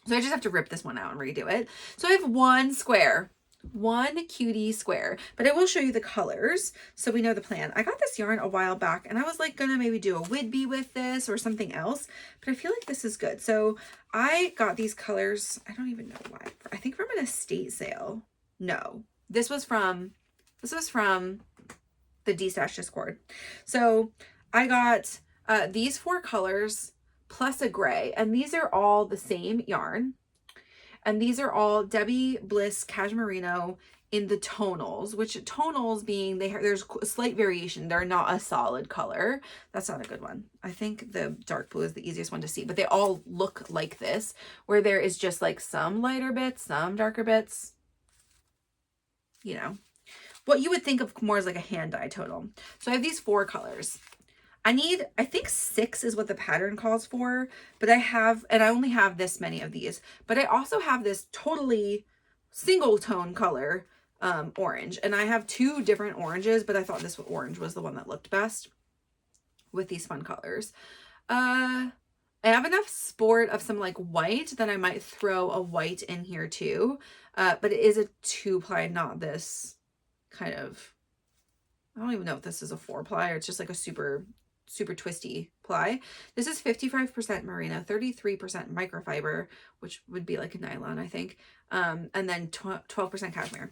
So I just have to rip this one out and redo it. So I have 1 square, 1 cutie square, but I will show you the colors so we know the plan. I got this yarn a while back, and I was like gonna maybe do a Whidbey with this or something else, but I feel like this is good. So I got these colors, I don't even know why, I think from an estate sale. No, this was from the D-Stash Discord. So I got these 4 colors plus a gray, and these are all the same yarn. And these are all Debbie Bliss Cashmerino in the tonals, which tonals being there's a slight variation. They're not a solid color. That's not a good one. I think the dark blue is the easiest one to see, but they all look like this, where there is just like some lighter bits, some darker bits, you know, what you would think of more as like a hand dye tonal. So I have these 4 colors. I think 6 is what the pattern calls for, but I only have this many of these, but I also have this totally single tone color, orange, and I have 2 different oranges, but I thought this orange was the one that looked best with these fun colors. I have enough sport of some like white that I might throw a white in here too, but it is a 2-ply, not this kind of, I don't even know if this is a 4-ply or it's just like a super twisty ply. This is 55% merino, 33% microfiber, which would be like a nylon, I think, and then 12% cashmere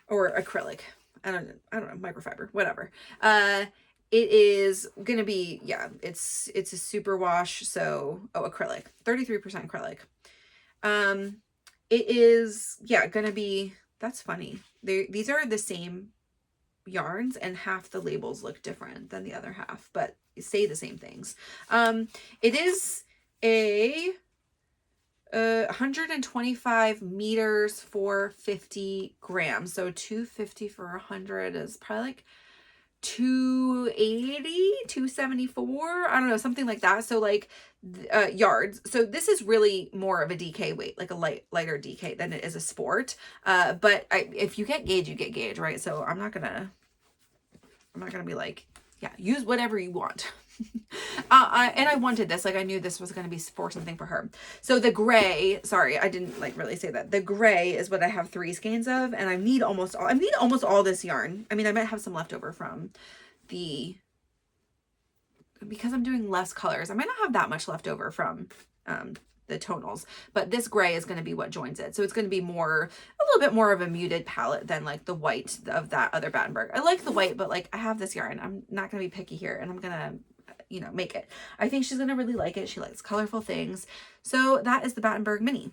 or acrylic. I don't know, microfiber, whatever. It is gonna be, yeah, it's a super wash. So acrylic, 33% acrylic. It is, yeah, gonna be, that's funny, these are the same yarns and half the labels look different than the other half, but say the same things. It is a 125 meters for 50 grams, so 250 for 100 is probably like 280, 274, I don't know, something like that. So like yards. So this is really more of a DK weight, like a lighter DK than it is a sport. But if you get gauge, you get gauge, right? So I'm not gonna be like, yeah, use whatever you want. And I wanted this, like I knew this was going to be for something for her. So the gray, sorry, I didn't like really say that. The gray is what I have 3 skeins of, and I need almost all this yarn. I mean, I might have some left over from because I'm doing less colors, I might not have that much left over from the tonals, but this gray is going to be what joins it. So it's going to be a little bit more of a muted palette than like the white of that other Battenberg. I like the white, but like I have this yarn, I'm not going to be picky here, and I'm going to, you know, make it. I think she's going to really like it. She likes colorful things. So that is the Battenberg mini.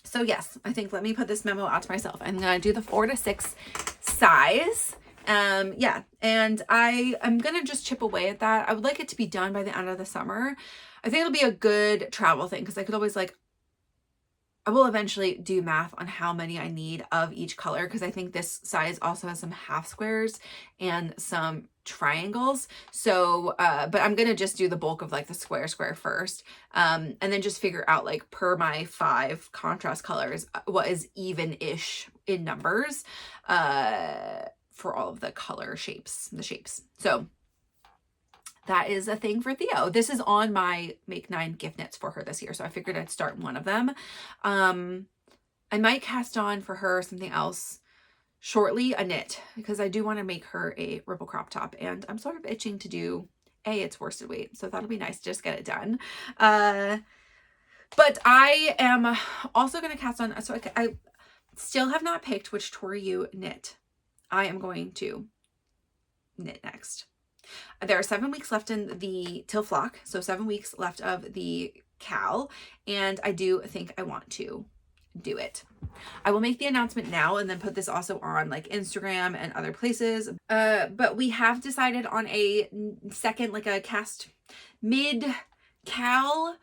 So yes, I think, let me put this memo out to myself. I'm going to do the 4 to 6 size. Yeah. And I'm going to just chip away at that. I would like it to be done by the end of the summer. I think it'll be a good travel thing, because I could always like I will eventually do math on how many I need of each color, because I think this size also has some half squares and some triangles. So, but I'm going to just do the bulk of like the square first. And then just figure out like per my 5 contrast colors, what is even-ish in numbers, for all of the color shapes, the shapes. So that is a thing for Theo. This is on my Make 9 gift knits for her this year, so I figured I'd start one of them. I might cast on for her something else shortly, a knit, because I do want to make her a ripple crop top, and I'm sort of itching to do its worsted weight, so that'll be nice to just get it done. But I am also going to cast on, so I still have not picked which Toru knit I am going to knit next. There are 7 weeks left in the till flock, so 7 weeks left of the cal, and I do think I want to do it. I will make the announcement now and then put this also on like Instagram and other places. But we have decided on a second, like a cast mid cal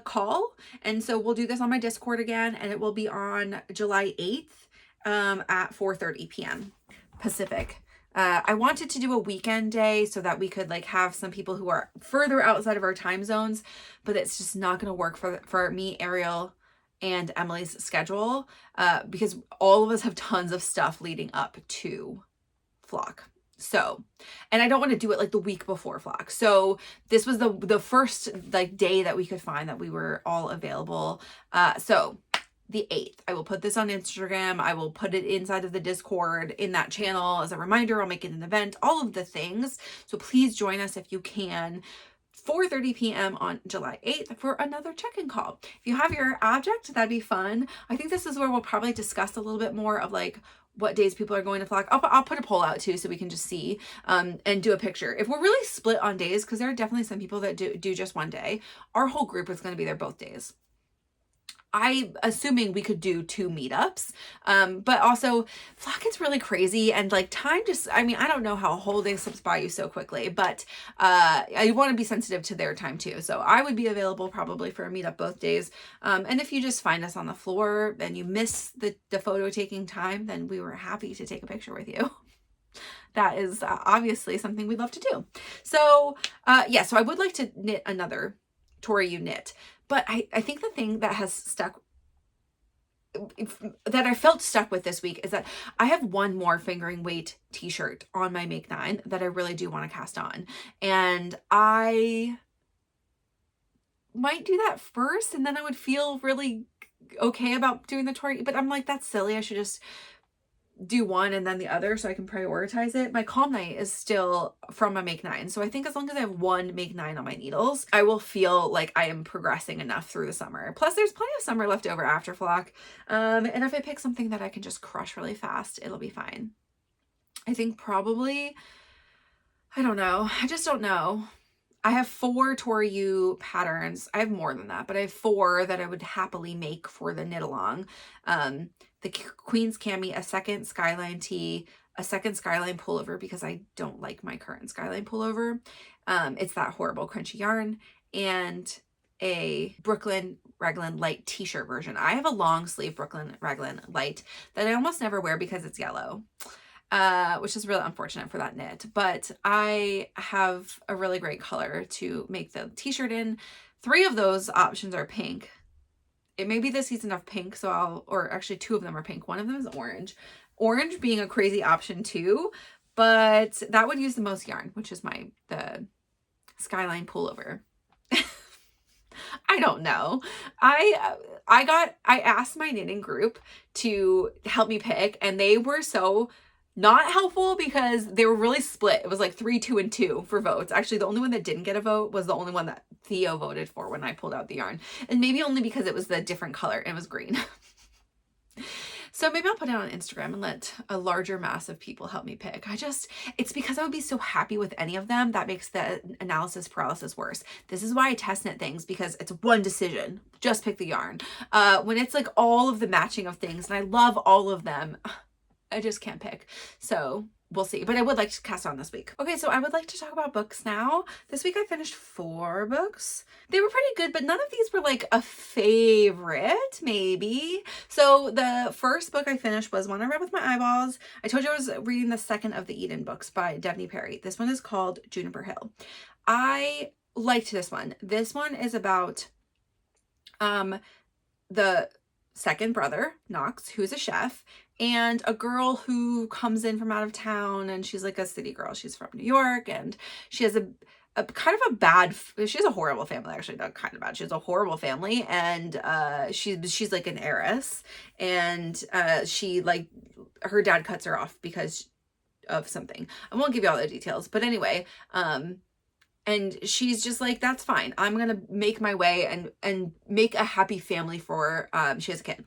call, and so we'll do this on my Discord again, and it will be on July 8th at 4:30 p.m. Pacific. I wanted to do a weekend day so that we could like have some people who are further outside of our time zones, but it's just not going to work for me, Ariel, and Emily's schedule, because all of us have tons of stuff leading up to flock. So, and I don't want to do it like the week before flock. So this was the first like day that we could find that we were all available. So the 8th, I will put this on Instagram. I will put it inside of the Discord in that channel as a reminder. I'll make it an event, all of the things. So please join us if you can. 4:30 p.m. on July 8th for another check-in call. If you have your object, that'd be fun. I think this is where we'll probably discuss a little bit more of like what days people are going to flock. I'll put a poll out too so we can just see and do a picture. If we're really split on days, because there are definitely some people that do just one day, our whole group is going to be there both days. I'm assuming we could do 2 meetups, but also flock is really crazy, and like time just, I mean, I don't know how a whole day slips by you so quickly, but I want to be sensitive to their time too. So I would be available probably for a meetup both days. And if you just find us on the floor and you miss the photo taking time, then we were happy to take a picture with you. That is obviously something we'd love to do. So yeah, so I would like to knit another Toru knit. But I think the thing that has stuck, that I felt stuck with this week, is that I have one more fingering weight t-shirt on my Make 9 that I really do want to cast on. And I might do that first, and then I would feel really okay about doing the Toru. But I'm like, that's silly. I should just do one and then the other so I can prioritize it. My Calm Night is still from my Make 9. So I think as long as I have one Make 9 on my needles, I will feel like I am progressing enough through the summer. Plus there's plenty of summer left over after flock. And if I pick something that I can just crush really fast, it'll be fine. I think probably, I don't know. I just don't know. I have 4 Toru patterns. I have more than that, but I have 4 that I would happily make for the knit along. The Queen's Cami, a second Skyline tee, a second Skyline pullover because I don't like my current Skyline pullover. It's that horrible crunchy yarn, and a Brooklyn Raglan Light t-shirt version. I have a long sleeve Brooklyn Raglan Light that I almost never wear because it's yellow. Which is really unfortunate for that knit, but I have a really great color to make the t-shirt in. 3 of those options are pink. It may be the season of pink, so or actually 2 of them are pink. One of them is orange. Orange being a crazy option too, but that would use the most yarn, which is the Skyline pullover. I don't know. I asked my knitting group to help me pick, and they were so not helpful because they were really split. It was like 3, 2, and 2 for votes. Actually, the only one that didn't get a vote was the only one that Theo voted for when I pulled out the yarn. And maybe only because it was the different color and it was green. So maybe I'll put it on Instagram and let a larger mass of people help me pick. It's because I would be so happy with any of them that makes the analysis paralysis worse. This is why I test knit things, because it's one decision. Just pick the yarn. When it's like all of the matching of things and I love all of them, I just can't pick. So we'll see. But I would like to cast on this week. Okay, so I would like to talk about books now. This week I finished 4 books. They were pretty good, but none of these were like a favorite, maybe. So the first book I finished was one I read with my eyeballs. I told you I was reading the second of the Eden books by Devney Perry. This one is called Juniper Hill. I liked this one. This one is about the second brother, Knox, who's a chef, and a girl who comes in from out of town, and she's like a city girl. She's from New York, and she has a kind of a bad, she has a horrible family, actually, not kind of bad. She has a horrible family, and she's like an heiress, and she like, her dad cuts her off because of something. I won't give you all the details, but anyway, and she's just like, that's fine. I'm going to make my way and make a happy family for her. She has a kid,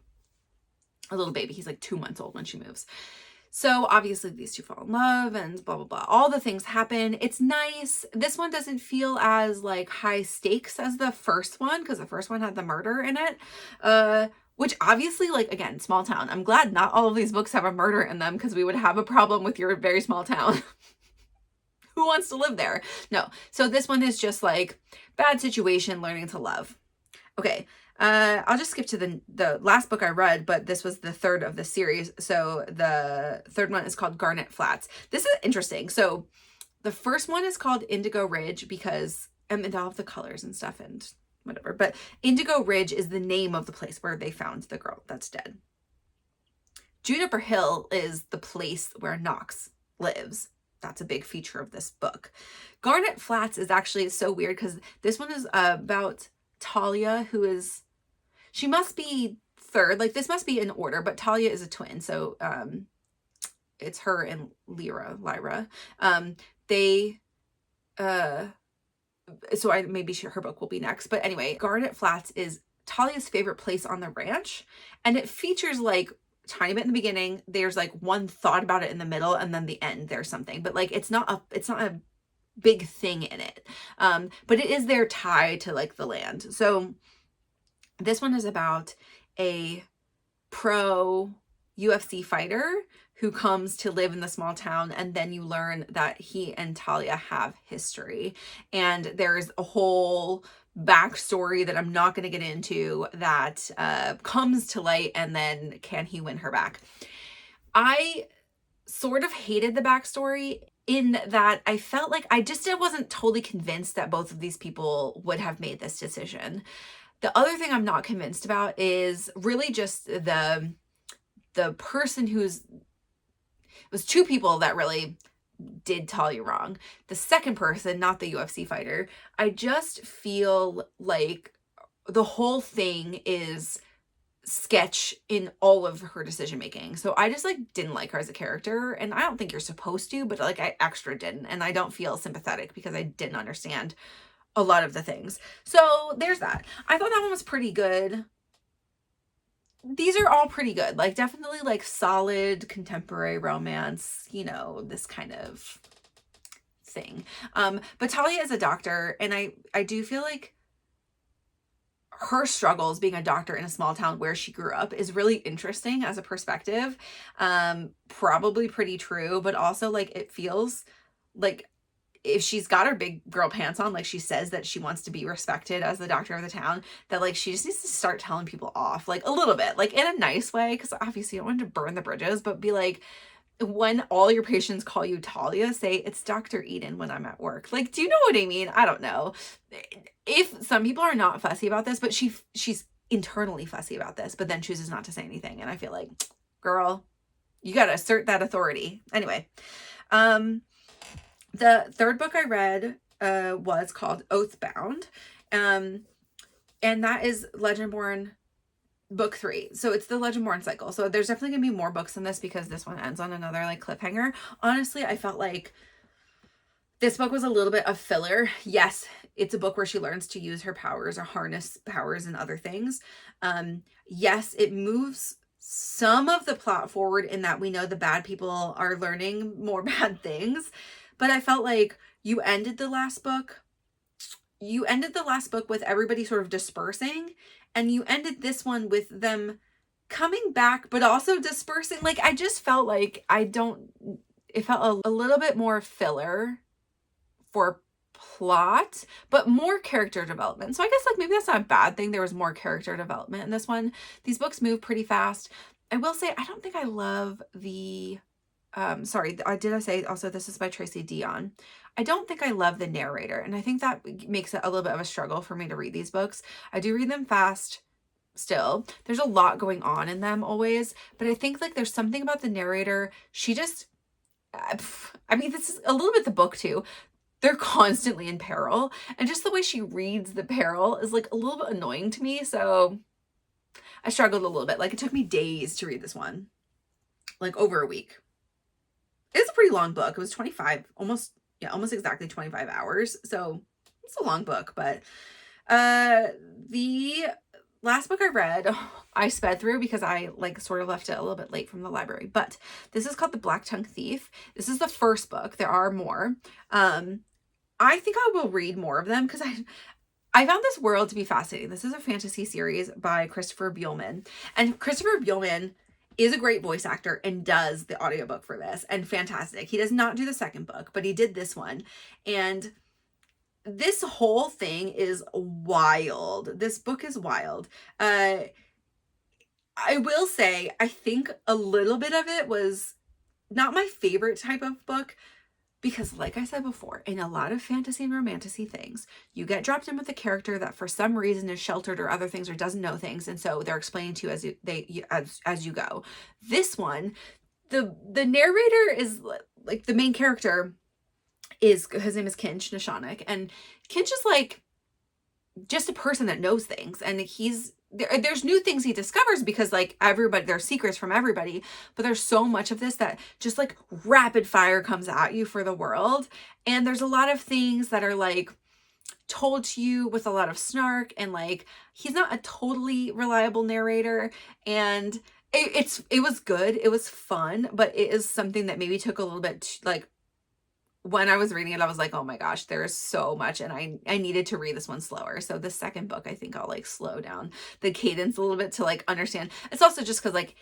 a little baby. He's like 2 months old when she moves. So obviously these two fall in love and blah, blah, blah. All the things happen. It's nice. This one doesn't feel as like high stakes as the first one, because the first one had the murder in it. Which obviously, like, again, small town. I'm glad not all of these books have a murder in them, because we would have a problem with your very small town. Who wants to live there? No. So this one is just like bad situation, learning to love. Okay. I'll just skip to the last book I read, but this was the third of the series. So the third one is called Garnet Flats. This is interesting. So the first one is called Indigo Ridge because and all of the colors and stuff and whatever. But Indigo Ridge is the name of the place where they found the girl that's dead. Juniper Hill is the place where Knox lives. That's a big feature of this book. Garnet Flats is actually so weird because this one is about Talia, who is, she must be third. Like this must be in order, but Talia is a twin. So it's her and Lyra. So her book will be next. But anyway, Garnet Flats is Talia's favorite place on the ranch. And it features like tiny bit in the beginning, there's like one thought about it in the middle, and then the end there's something, but like it's not a big thing in it, but it is their tie to like the land. So this one is about a pro UFC fighter who comes to live in the small town, and then you learn that he and Talia have history, and there's a whole backstory that I'm not going to get into that comes to light, and then can he win her back? I sort of hated the backstory in that I felt like I wasn't totally convinced that both of these people would have made this decision. The other thing I'm not convinced about is really just the person it was 2 people that really did Talia wrong. The second person, not the UFC fighter, I just feel like the whole thing is sketch in all of her decision making. So I just like didn't like her as a character, and I don't think you're supposed to, but like I extra didn't, and I don't feel sympathetic because I didn't understand a lot of the things. So there's that. I thought that one was pretty good. These are all pretty good, like definitely like solid contemporary romance, you know, this kind of thing. But Talia is a doctor, and I do feel like her struggles being a doctor in a small town where she grew up is really interesting as a perspective. Probably pretty true, but also like it feels like if she's got her big girl pants on, like she says that she wants to be respected as the doctor of the town, that like she just needs to start telling people off like a little bit, like in a nice way, because obviously you don't want to burn the bridges, but be like, when all your patients call you Talia, say it's Dr. Eden when I'm at work. Like, do you know what I mean? I don't know. If some people are not fussy about this, but she's internally fussy about this, but then chooses not to say anything. And I feel like, girl, you got to assert that authority. Anyway, the third book I read was called Oathbound. And that is Legendborn book 3. So it's the Legendborn cycle. So there's definitely gonna be more books in this because this one ends on another like cliffhanger. Honestly, I felt like this book was a little bit of filler. Yes, it's a book where she learns to use her powers or harness powers and other things. Yes, it moves some of the plot forward in that we know the bad people are learning more bad things. But I felt like you ended the last book with everybody sort of dispersing, and you ended this one with them coming back, but also dispersing. Like, I just felt like it felt a little bit more filler for plot, but more character development. So I guess like maybe that's not a bad thing. There was more character development in this one. These books move pretty fast. I will say, I don't think I love the, sorry, did I say also this is by Tracy Deonn? I don't think I love the narrator. And I think that makes it a little bit of a struggle for me to read these books. I do read them fast still. There's a lot going on in them always, but I think like there's something about the narrator. She just, I mean, this is a little bit the book too. They're constantly in peril, and just the way she reads the peril is like a little bit annoying to me. So I struggled a little bit. Like it took me days to read this one, like over a week. It's a pretty long book. It was 25, almost exactly 25 hours. So it's a long book, but the last book I read, I sped through because I like sort of left it a little bit late from the library, but this is called The Blacktongue Thief. This is the first book. There are more. I think I will read more of them because I found this world to be fascinating. This is a fantasy series by Christopher Buehlman, and Christopher Buehlman is a great voice actor and does the audiobook for this, and fantastic. He does not do the second book, but he did this one, and this whole thing is wild. This book is wild. I will say, I think a little bit of it was not my favorite type of book because, like I said before, in a lot of fantasy and romantasy things, you get dropped in with a character that for some reason is sheltered or other things or doesn't know things, and so they're explaining to you as you go. This one, the narrator is like the main character. His name is Kinch Nishanik, and Kinch is like just a person that knows things, and there's new things he discovers because like everybody, there's secrets from everybody, but there's so much of this that just like rapid fire comes at you for the world, and there's a lot of things that are like told to you with a lot of snark, and like he's not a totally reliable narrator, and it was good, it was fun, but it is something that maybe took a little bit like when I was reading it, I was like, oh my gosh, there's so much. And I needed to read this one slower. So the second book, I think I'll like slow down the cadence a little bit to like understand. It's also just because like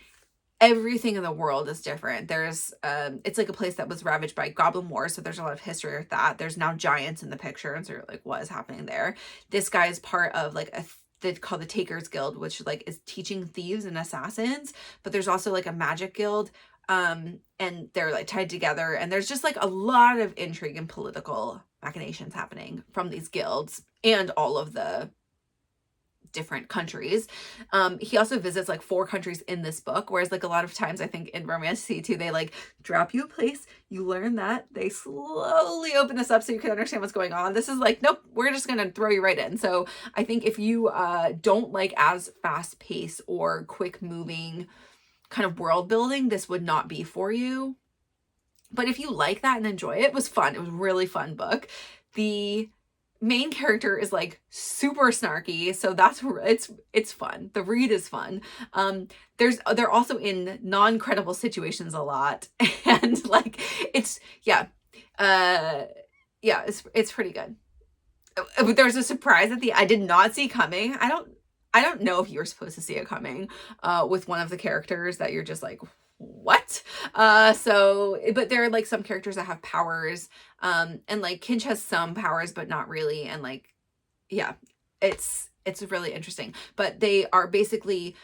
everything in the world is different. There's, it's like a place that was ravaged by Goblin War. So there's a lot of history with that. There's now giants in the picture. And so you're like, what is happening there? This guy is part of like called the Takers Guild, which like is teaching thieves and assassins. But there's also like a magic guild. And they're like tied together, and there's just like a lot of intrigue and political machinations happening from these guilds and all of the different countries. He also visits like 4 countries in this book, whereas like a lot of times I think in romantasy too, they like drop you a place, you learn that, they slowly open this up so you can understand what's going on. This is like, nope, we're just gonna throw you right in. So I think if you don't like as fast paced or quick moving kind of world building, this would not be for you. But if you like that and enjoy it, it was fun. It was a really fun book. The main character is like super snarky, so that's it's fun. The read is fun. They're also in non-credible situations a lot, and like it's pretty good. There's a surprise at the I did not see coming. I don't know if you were supposed to see it coming with one of the characters that you're just like, what? But there are like some characters that have powers, and like Kinch has some powers, but not really. And like, yeah, it's really interesting, but they are basically,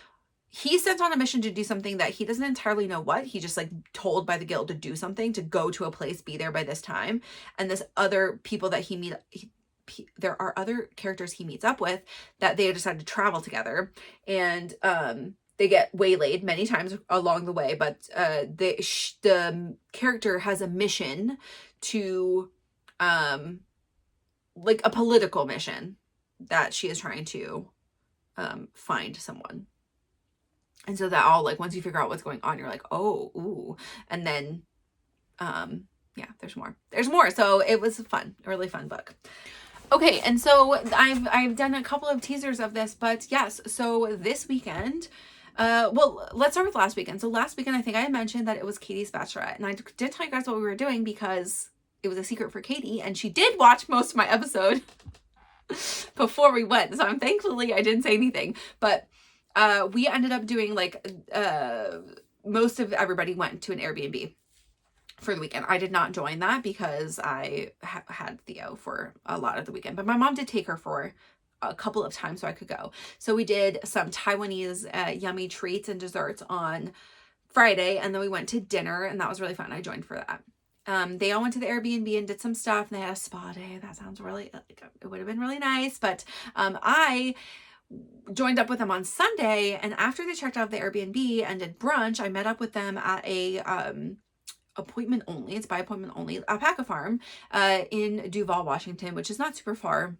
he's sent on a mission to do something that he doesn't entirely know what. He just like told by the guild to do something, to go to a place, be there by this time. And this other people that there are other characters he meets up with that they decided to travel together, and they get waylaid many times along the way, but the character has a mission to like a political mission that she is trying to find someone. And so that all like once you figure out what's going on, you're like, oh, ooh. And then yeah, there's more. So it was fun, a really fun book. Okay, and so I've done a couple of teasers of this, but yes, so this weekend, well, let's start with last weekend. So last weekend, I think I mentioned that it was Katie's bachelorette, and I did tell you guys what we were doing because it was a secret for Katie, and she did watch most of my episode before we went, so thankfully I didn't say anything, but we ended up doing like most of everybody went to an Airbnb. for the weekend. I did not join that because I had Theo for a lot of the weekend, but my mom did take her for a couple of times so I could go. So we did some Taiwanese yummy treats and desserts on Friday, and then we went to dinner, and that was really fun. I joined for that. They all went to the Airbnb and did some stuff, and they had a spa day. That sounds really, it would have been really nice, but I joined up with them on Sunday, and after they checked out of the Airbnb and did brunch, I met up with them at a appointment only, it's by appointment only, Alpaca farm in Duvall, Washington, which is not super far,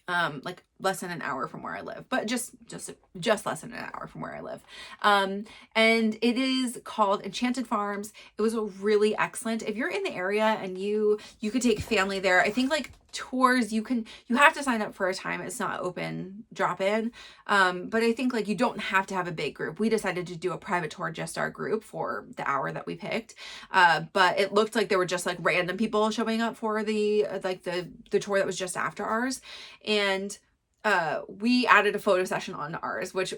like less than an hour from where I live, but just less than an hour from where I live. And it is called Enchanted Farms. It was a really excellent, if you're in the area and you could take family there. I think like tours, you have to sign up for a time. It's not open drop in. But I think like you don't have to have a big group. We decided to do a private tour, just our group, for the hour that we picked. But it looked like there were just like random people showing up for the tour that was just after ours. And we added a photo session on ours, which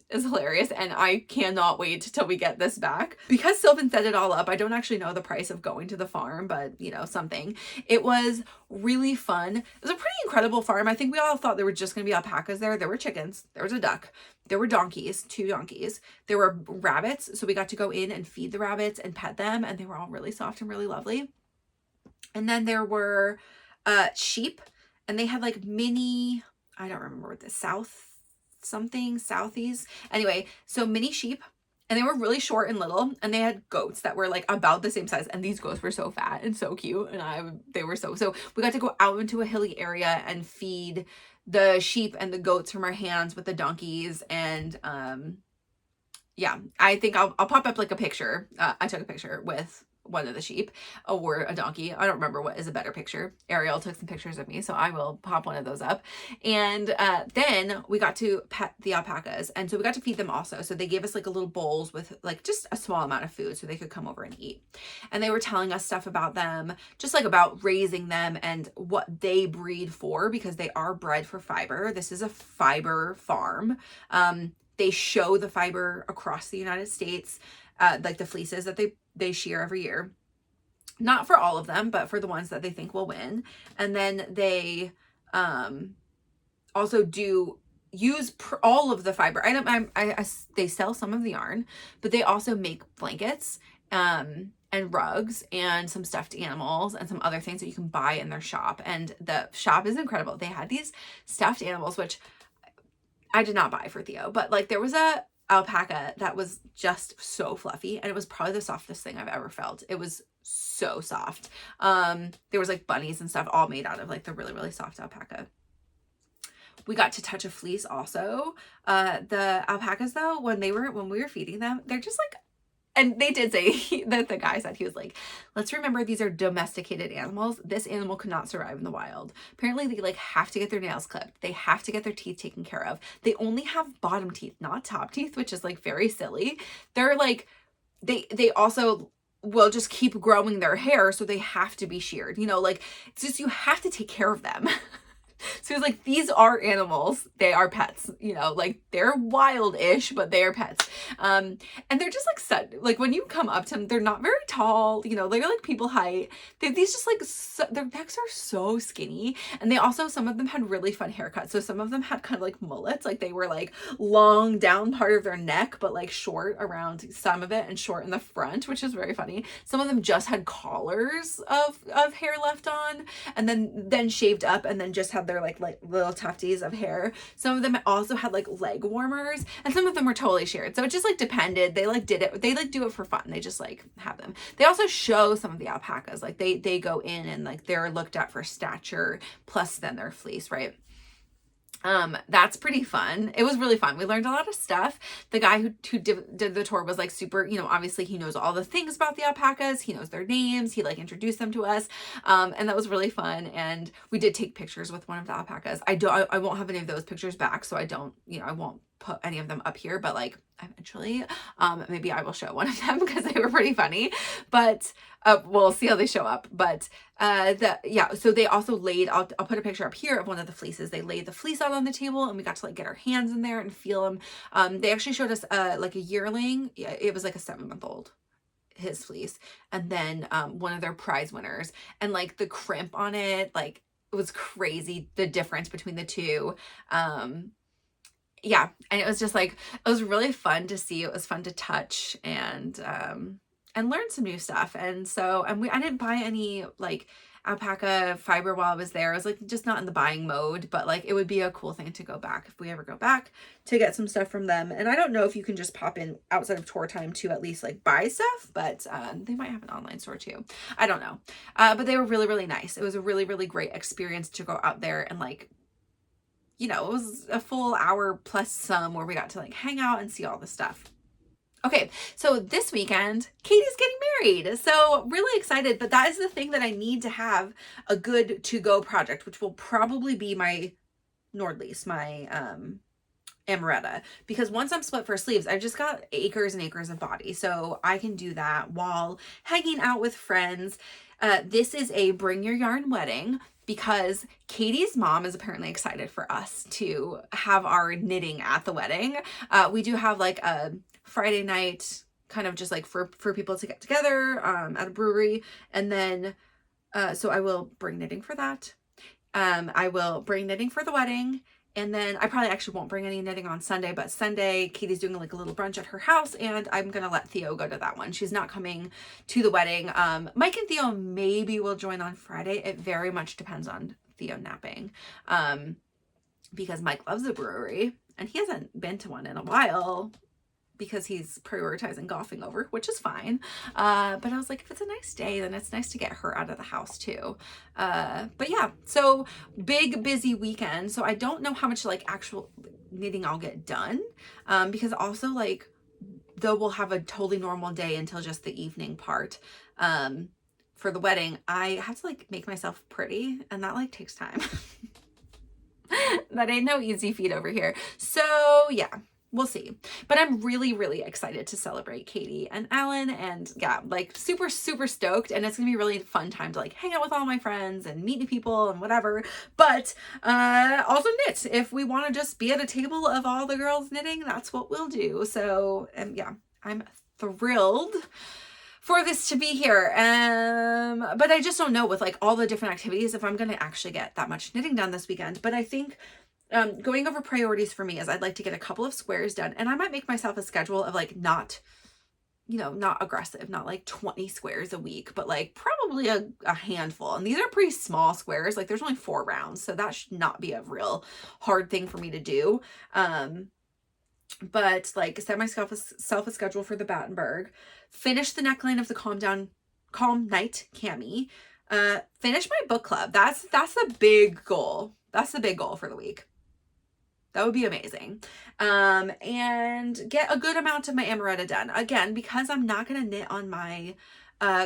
is hilarious, and I cannot wait till we get this back. Because Sylvan set it all up, I don't actually know the price of going to the farm, but you know, something. It was really fun. It was a pretty incredible farm. I think we all thought there were just going to be alpacas there. There were chickens, there was a duck, there were donkeys, 2 donkeys, there were rabbits, so we got to go in and feed the rabbits and pet them, and they were all really soft and really lovely. And then there were sheep, and they had like mini, I don't remember what the Southies. Anyway, so mini sheep, and they were really short and little, and they had goats that were like about the same size, and these goats were so fat and so cute, and they were so we got to go out into a hilly area and feed the sheep and the goats from our hands with the donkeys. And yeah, I think I'll pop up like a picture. I took a picture with one of the sheep or a donkey. I don't remember what is a better picture. Ariel took some pictures of me, so I will pop one of those up. And then we got to pet the alpacas, and so we got to feed them also. So they gave us like a little bowls with like just a small amount of food so they could come over and eat. And they were telling us stuff about them, just like about raising them and what they breed for, because they are bred for fiber. This is a fiber farm. They show the fiber across the United States, like the fleeces that they shear every year. Not for all of them, but for the ones that they think will win. And then they also do use all of the fiber. They sell some of the yarn, but they also make blankets and rugs and some stuffed animals and some other things that you can buy in their shop. And the shop is incredible. They had these stuffed animals, which I did not buy for Theo, but like there was a alpaca that was just so fluffy, and it was probably the softest thing I've ever felt. It was so soft. There was like bunnies and stuff all made out of like the really, really soft alpaca. We got to touch a fleece also. The alpacas though, when we were feeding them, they're just like, and they did say that the guy said, he was like, let's remember these are domesticated animals. This animal could not survive in the wild. Apparently they like have to get their nails clipped. They have to get their teeth taken care of. They only have bottom teeth, not top teeth, which is like very silly. They're like, they also will just keep growing their hair, so they have to be sheared. You know, like it's just, you have to take care of them. So it's like, these are animals. They are pets, you know, like they're wild-ish, but they are pets. And they're just like set, like when you come up to them, they're not very tall, you know, they're like people height. These just like, their necks are so skinny. And they also, some of them had really fun haircuts. So some of them had kind of like mullets, like they were like long down part of their neck, but like short around some of it and short in the front, which is very funny. Some of them just had collars of hair left on, and then shaved up, and then just had their like little tufties of hair. Some of them also had like leg warmers, and some of them were totally shared. So it just like depended. They like did it. They like do it for fun. They just like have them. They also show some of the alpacas. Like they go in and like they're looked at for stature plus then their fleece, right? That's pretty fun. It was really fun. We learned a lot of stuff. The guy who did the tour was like super, you know, obviously he knows all the things about the alpacas. He knows their names. He like introduced them to us. And that was really fun. And we did take pictures with one of the alpacas. I won't have any of those pictures back, so I don't, you know, I won't put any of them up here, but like eventually, maybe I will show one of them because they were pretty funny, but, we'll see how they show up. But, so they also laid, I'll put a picture up here of one of the fleeces. They laid the fleece out on the table, and we got to like get our hands in there and feel them. They actually showed us, like a yearling. Yeah, it was like a 7-month-old. his fleece, and then one of their prize winners, and like the crimp on it, like it was crazy, the difference between the two. Yeah, and it was just like, it was really fun to see. It was fun to touch and learn some new stuff. And so, I didn't buy any like alpaca fiber while I was there. I was like just not in the buying mode, but like it would be a cool thing to go back if we ever go back to get some stuff from them. And I don't know if you can just pop in outside of tour time to at least like buy stuff, but they might have an online store too. I don't know. But they were really, really nice. It was a really, really great experience to go out there and like, you know, it was a full hour plus some where we got to like hang out and see all the stuff. Okay, so this weekend, Katie's getting married. So really excited, but that is the thing that I need to have a good to-go project, which will probably be my Nordlease, my Amoretta, because once I'm split for sleeves, I've just got acres and acres of body. So I can do that while hanging out with friends. This is a bring your yarn wedding, because Katie's mom is apparently excited for us to have our knitting at the wedding. We do have like a Friday night kind of just like for people to get together at a brewery. And then, so I will bring knitting for that. I will bring knitting for the wedding. And then I probably actually won't bring any knitting on Sunday, but Sunday, Katie's doing like a little brunch at her house, and I'm going to let Theo go to that one. She's not coming to the wedding. Mike and Theo maybe will join on Friday. It very much depends on Theo napping, because Mike loves the brewery and he hasn't been to one in a while, because he's prioritizing golfing over, which is fine. But I was like, if it's a nice day, then it's nice to get her out of the house too. But yeah, so big, busy weekend. So I don't know how much like actual knitting I'll get done. Because also like, though we'll have a totally normal day until just the evening part, for the wedding, I have to like make myself pretty, and that like takes time. That ain't no easy feat over here. So yeah, we'll see. But I'm really, really excited to celebrate Katie and Alan, and yeah, like super, super stoked. And it's gonna be a really fun time to like hang out with all my friends and meet new people and whatever. But also knit. If we want to just be at a table of all the girls knitting, that's what we'll do. So yeah, I'm thrilled for this to be here. But I just don't know with like all the different activities if I'm gonna actually get that much knitting done this weekend. But I think going over priorities for me is I'd like to get a couple of squares done, and I might make myself a schedule of like not, you know, not aggressive, not like 20 squares a week, but like probably a handful. And these are pretty small squares. Like there's only 4 rounds, so that should not be a real hard thing for me to do. But like set myself a schedule for the Battenberg, finish the neckline of the Calm Night Cami, finish my book club. That's the big goal. That's the big goal for the week. That would be amazing. And get a good amount of my Amoretta done. Again, because I'm not going to knit on my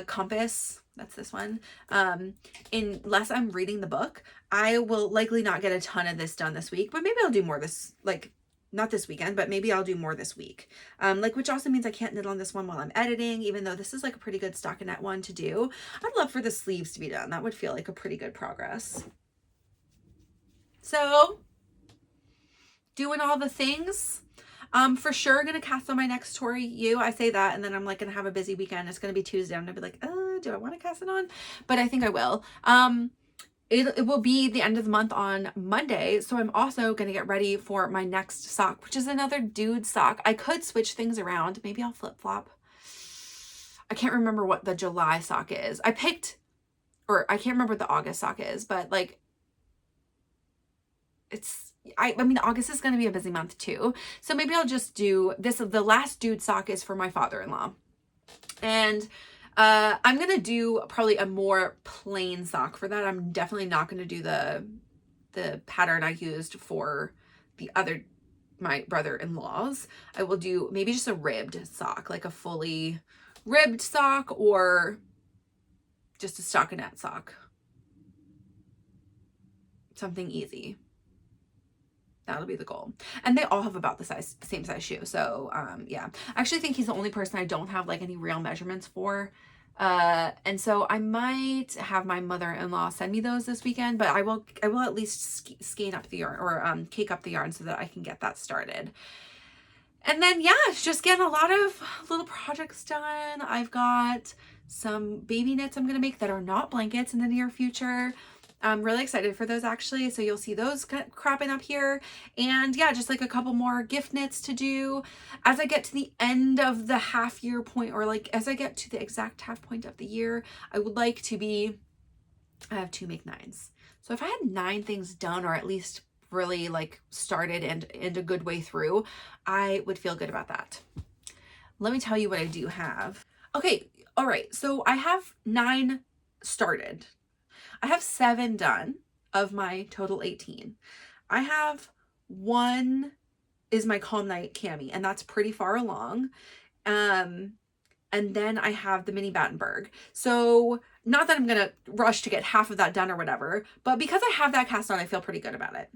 compass, that's this one, unless I'm reading the book, I will likely not get a ton of this done this week, but maybe I'll do more this, like, not this weekend, but maybe I'll do more this week. Like, which also means I can't knit on this one while I'm editing, even though this is like a pretty good stockinette one to do. I'd love for the sleeves to be done. That would feel like a pretty good progress. So doing all the things. For sure gonna cast on my next Tori U. I say that, and then I'm like gonna have a busy weekend. It's gonna be Tuesday. I'm gonna be like, do I want to cast it on? But I think I will. It will be the end of the month on Monday, so I'm also gonna get ready for my next sock, which is another dude sock. I could switch things around. Maybe I'll flip-flop. I can't remember what the July sock is. I can't remember what the August sock is, but like I mean, August is going to be a busy month too. So maybe I'll just do this. The last dude sock is for my father-in-law. And I'm going to do probably a more plain sock for that. I'm definitely not going to do the pattern I used for my brother-in-law's. I will do maybe just a ribbed sock, like a fully ribbed sock, or just a stockinette sock. Something easy. That'll be the goal. And they all have about the same size shoe. So, yeah, I actually think he's the only person I don't have like any real measurements for. And so I might have my mother-in-law send me those this weekend, but I will at least skein up the yarn, or cake up the yarn, so that I can get that started. And then, yeah, just getting a lot of little projects done. I've got some baby knits I'm going to make that are not blankets in the near future. I'm really excited for those actually. So you'll see those cropping up here. And yeah, just like a couple more gift knits to do. As I get to the end of the half year point, or like as I get to the exact half point of the year, I would like to be, I have 2 make 9s. So if I had 9 things done, or at least really like started and a good way through, I would feel good about that. Let me tell you what I do have. Okay. All right. So I have 9 started. I have 7 done of my total 18. I have 1 is my Calm Night Cami, and that's pretty far along. And then I have the mini Battenberg. So not that I'm going to rush to get half of that done or whatever, but because I have that cast on, I feel pretty good about it.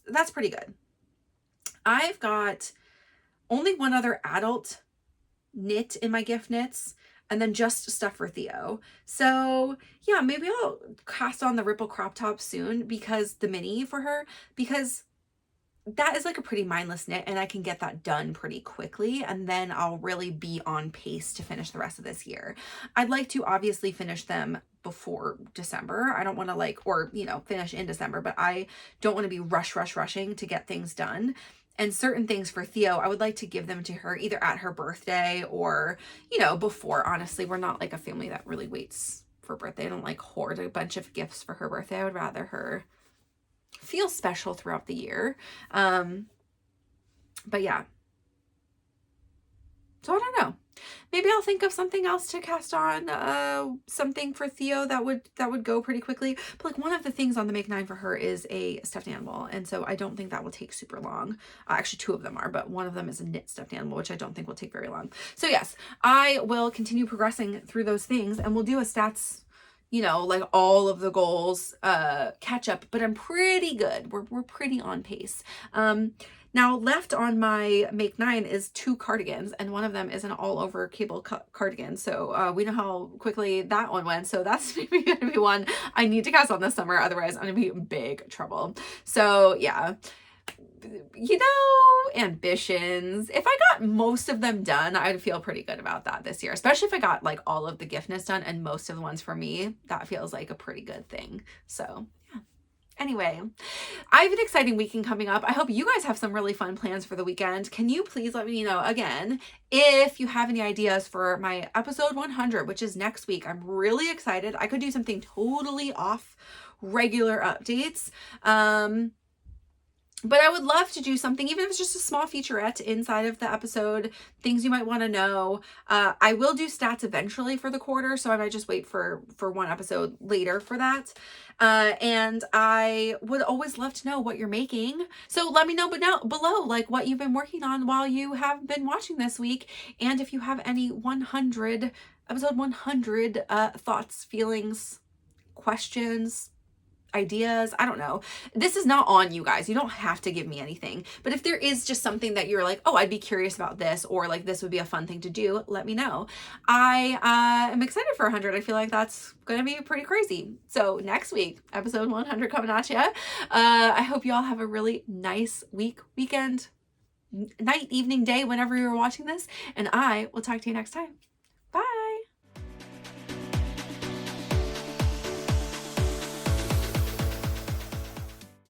That's pretty good. I've got only 1 other adult knit in my gift knits, and then just stuff for Theo. So yeah, maybe I'll cast on the Ripple crop top soon, because the mini for her, because that is like a pretty mindless knit and I can get that done pretty quickly, and then I'll really be on pace to finish the rest of this year. I'd like to obviously finish them before December. I don't want to like, or you know, finish in December, but I don't want to be rushing to get things done. And certain things for Theo, I would like to give them to her either at her birthday or, you know, before. Honestly, we're not like a family that really waits for birthday. I don't like hoard a bunch of gifts for her birthday. I would rather her feel special throughout the year. But yeah. So I don't know. Maybe I'll think of something else to cast on, something for Theo that would go pretty quickly. But like one of the things on the make 9 for her is a stuffed animal, and so I don't think that will take super long. Actually, 2 of them are, but one of them is a knit stuffed animal, which I don't think will take very long. So yes, I will continue progressing through those things, and we'll do a stats, you know, like all of the goals catch up. But I'm pretty good. We're pretty on pace. Now left on my make 9 is 2 cardigans, and one of them is an all over cable cardigan. So we know how quickly that one went. So that's maybe going to be one I need to cast on this summer. Otherwise I'm going to be in big trouble. So yeah, you know, ambitions. If I got most of them done, I'd feel pretty good about that this year, especially if I got like all of the gift knits done and most of the ones for me. That feels like a pretty good thing. So yeah. Anyway, I have an exciting weekend coming up. I hope you guys have some really fun plans for the weekend. Can you please let me know again if you have any ideas for my episode 100, which is next week. I'm really excited. I could do something totally off regular updates. But I would love to do something, even if it's just a small featurette inside of the episode, things you might want to know. I will do stats eventually for the quarter, so I might just wait for one episode later for that. And I would always love to know what you're making. So let me know below, like what you've been working on while you have been watching this week. And if you have any episode 100 thoughts, feelings, questions, ideas, I don't know. This is not on you guys. You don't have to give me anything. But if there is just something that you're like, oh, I'd be curious about this, or like this would be a fun thing to do, let me know. I am excited for 100. I feel like that's going to be pretty crazy. So next week, episode 100 coming at you. I hope you all have a really nice weekend, night, evening, day, whenever you're watching this. And I will talk to you next time.